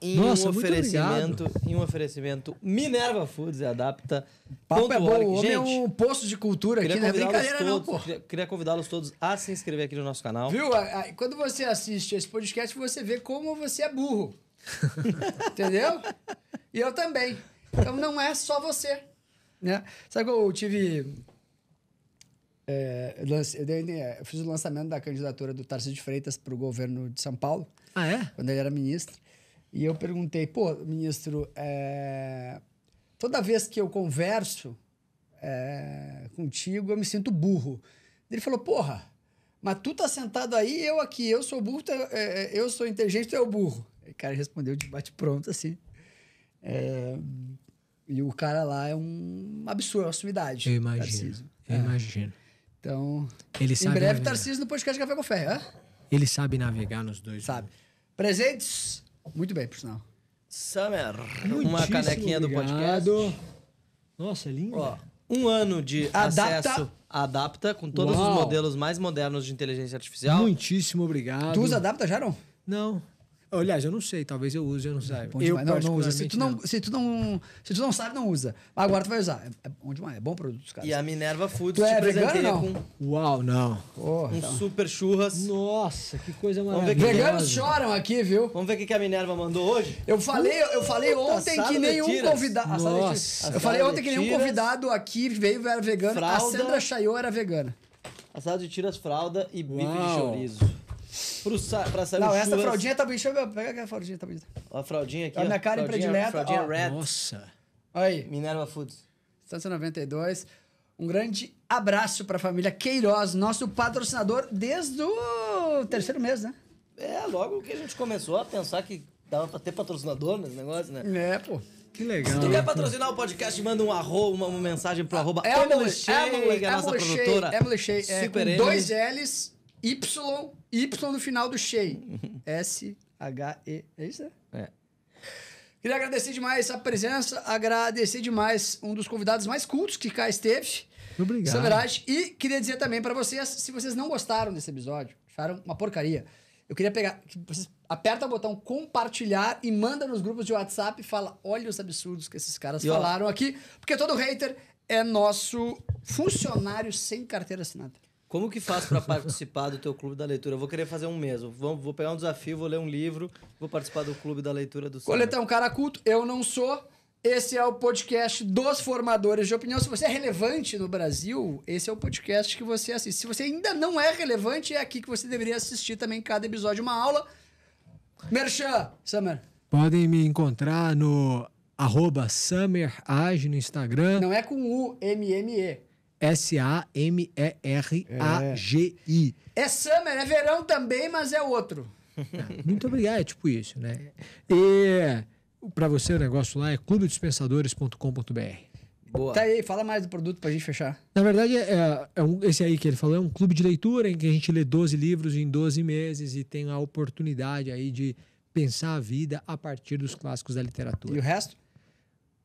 Speaker 1: Em
Speaker 3: Nossa,
Speaker 1: um
Speaker 3: muito
Speaker 1: oferecimento, em um oferecimento Minerva Foods e Adapta.
Speaker 2: O papo é bom. O homem é
Speaker 1: Gente,
Speaker 2: um posto de cultura aqui, não é brincadeira não, pô.
Speaker 1: Queria convidá-los todos a se inscrever aqui no nosso canal.
Speaker 2: Viu? Quando você assiste esse podcast, você vê como você é burro. Entendeu? E eu também. Então não é só você. Né? Sabe que eu tive... eu fiz o lançamento da candidatura do Tarcísio de Freitas para o governo de São Paulo.
Speaker 3: Ah, é?
Speaker 2: Quando ele era ministro. E eu perguntei, pô, ministro, toda vez que eu converso contigo, eu me sinto burro. Ele falou, porra, mas tu tá sentado aí, eu aqui, eu sou burro, eu sou inteligente, tu é o burro. Aí o cara respondeu de bate-pronto, assim. E o cara lá é um absurdo, é uma sumidade.
Speaker 3: Eu imagino,
Speaker 2: Tarcísio.
Speaker 3: eu imagino.
Speaker 2: Então,
Speaker 3: Ele
Speaker 2: em
Speaker 3: sabe
Speaker 2: breve,
Speaker 3: navegar.
Speaker 2: Tarcísio no podcast Café com Fé,
Speaker 3: Ele sabe navegar nos dois.
Speaker 2: sabe? Presentes? Muito bem, por sinal.
Speaker 1: Summer, uma
Speaker 3: Muitíssimo
Speaker 1: canequinha do podcast.
Speaker 3: obrigado. Nossa, linda.
Speaker 1: Ó, 1 ano de
Speaker 2: Adapta.
Speaker 1: acesso à Adapta, com todos
Speaker 3: Uau.
Speaker 1: os modelos mais modernos de inteligência artificial.
Speaker 3: Muitíssimo obrigado.
Speaker 2: Tu usa Adapta já, não?
Speaker 3: Não. Aliás, eu não sei. Talvez eu use, eu não saiba.
Speaker 2: Bom
Speaker 3: Eu
Speaker 2: demais. Não usa. Se
Speaker 3: particularmente,
Speaker 2: tu não sabe, não usa. Agora tu vai usar. É bom demais. É bom produto dos caras.
Speaker 1: E a Minerva Foods
Speaker 2: Tu é
Speaker 1: te presenteia
Speaker 2: vegano,
Speaker 1: com
Speaker 3: Uau, não.
Speaker 2: Porra,
Speaker 1: um
Speaker 2: então.
Speaker 1: super churras.
Speaker 3: Nossa, que coisa
Speaker 1: Vamos ver
Speaker 3: maravilhosa.
Speaker 2: Veganos choram aqui, viu?
Speaker 1: Vamos ver o que a Minerva mandou hoje?
Speaker 2: Eu falei ontem
Speaker 1: assado
Speaker 2: que
Speaker 1: de
Speaker 2: nenhum
Speaker 1: tiras.
Speaker 2: convidado...
Speaker 3: Nossa.
Speaker 2: Eu falei
Speaker 1: Assado
Speaker 2: ontem
Speaker 1: de
Speaker 2: que nenhum
Speaker 1: tiras.
Speaker 2: convidado aqui veio era vegano.
Speaker 1: Fralda.
Speaker 2: A Sandra Chayô era vegana.
Speaker 1: Assado de tiras, fralda e bife de
Speaker 3: Uau.
Speaker 1: chouriço. Pra sair
Speaker 2: Não,
Speaker 1: o
Speaker 2: essa
Speaker 1: churras,
Speaker 2: fraldinha tá bonita. Pega aquela fraldinha, tá bonita.
Speaker 1: Ó, a fraldinha aqui,
Speaker 2: A minha cara
Speaker 1: fraldinha,
Speaker 2: predileta,
Speaker 1: fraldinha
Speaker 2: ó.
Speaker 1: red.
Speaker 3: Nossa.
Speaker 2: Olha aí.
Speaker 1: Minerva Foods.
Speaker 2: 192. Um grande abraço para a família Queiroz, nosso patrocinador desde o 3º mês, né?
Speaker 1: Logo que a gente começou a pensar que dava pra ter patrocinador nesse negócio, né?
Speaker 2: Pô.
Speaker 3: Que legal.
Speaker 1: Se tu quer patrocinar o podcast, manda uma mensagem pro @, que é a nossa produtora.
Speaker 2: Emily Shea,
Speaker 1: Super
Speaker 2: com 2 L's, Y no final do Shea. S-H-E. É isso, né?
Speaker 1: É.
Speaker 2: Queria agradecer demais a presença, agradecer demais um dos convidados mais cultos que cá esteve.
Speaker 3: Obrigado.
Speaker 2: Saberage. E queria dizer também pra vocês, se vocês não gostaram desse episódio, acharam uma porcaria, eu queria pegar, que vocês apertam o botão compartilhar e manda nos grupos de WhatsApp e fala, olha os absurdos que esses caras falaram aqui, porque todo hater é nosso funcionário sem carteira assinada.
Speaker 1: Como que faz pra participar do teu clube da leitura? Eu vou querer fazer um mesmo. Vou pegar um desafio, vou ler um livro, vou participar do clube da leitura do Summer.
Speaker 2: Coleta é um cara culto, eu não sou. Esse é o podcast dos formadores de opinião. Se você é relevante no Brasil, esse é o podcast que você assiste. Se você ainda não é relevante, é aqui que você deveria assistir também cada episódio uma aula. Merchan, Summer.
Speaker 3: Podem me encontrar no @SummerAge no Instagram.
Speaker 2: Não é com U, M-M-E.
Speaker 3: SAMERAGI.
Speaker 2: É Summer, é verão também, mas é outro.
Speaker 3: Muito obrigado, é tipo isso, né? E para você o negócio lá é clubedispensadores.com.br.
Speaker 1: Boa.
Speaker 2: Tá aí, fala mais do produto pra gente fechar.
Speaker 3: Na verdade, esse aí que ele falou é um clube de leitura em que a gente lê 12 livros em 12 meses e tem a oportunidade aí de pensar a vida a partir dos clássicos da literatura.
Speaker 2: E o resto?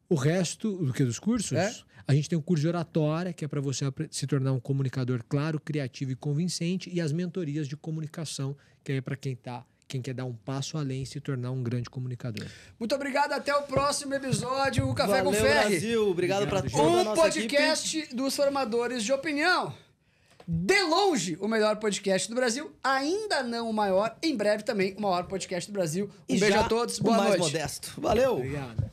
Speaker 3: O resto, do que dos cursos? A gente tem o curso de oratória, que é para você se tornar um comunicador claro, criativo e convincente, e as mentorias de comunicação, que é para quem quer dar um passo além e se tornar um grande comunicador.
Speaker 2: Muito obrigado, até o próximo episódio, o Café com Ferri.
Speaker 1: Brasil, obrigado para toda a nossa
Speaker 2: podcast dos formadores de opinião. De longe, o melhor podcast do Brasil, ainda não o maior, em breve também o maior podcast do Brasil. Um beijo a todos, boa noite.
Speaker 1: O mais modesto. Valeu!
Speaker 3: Obrigado.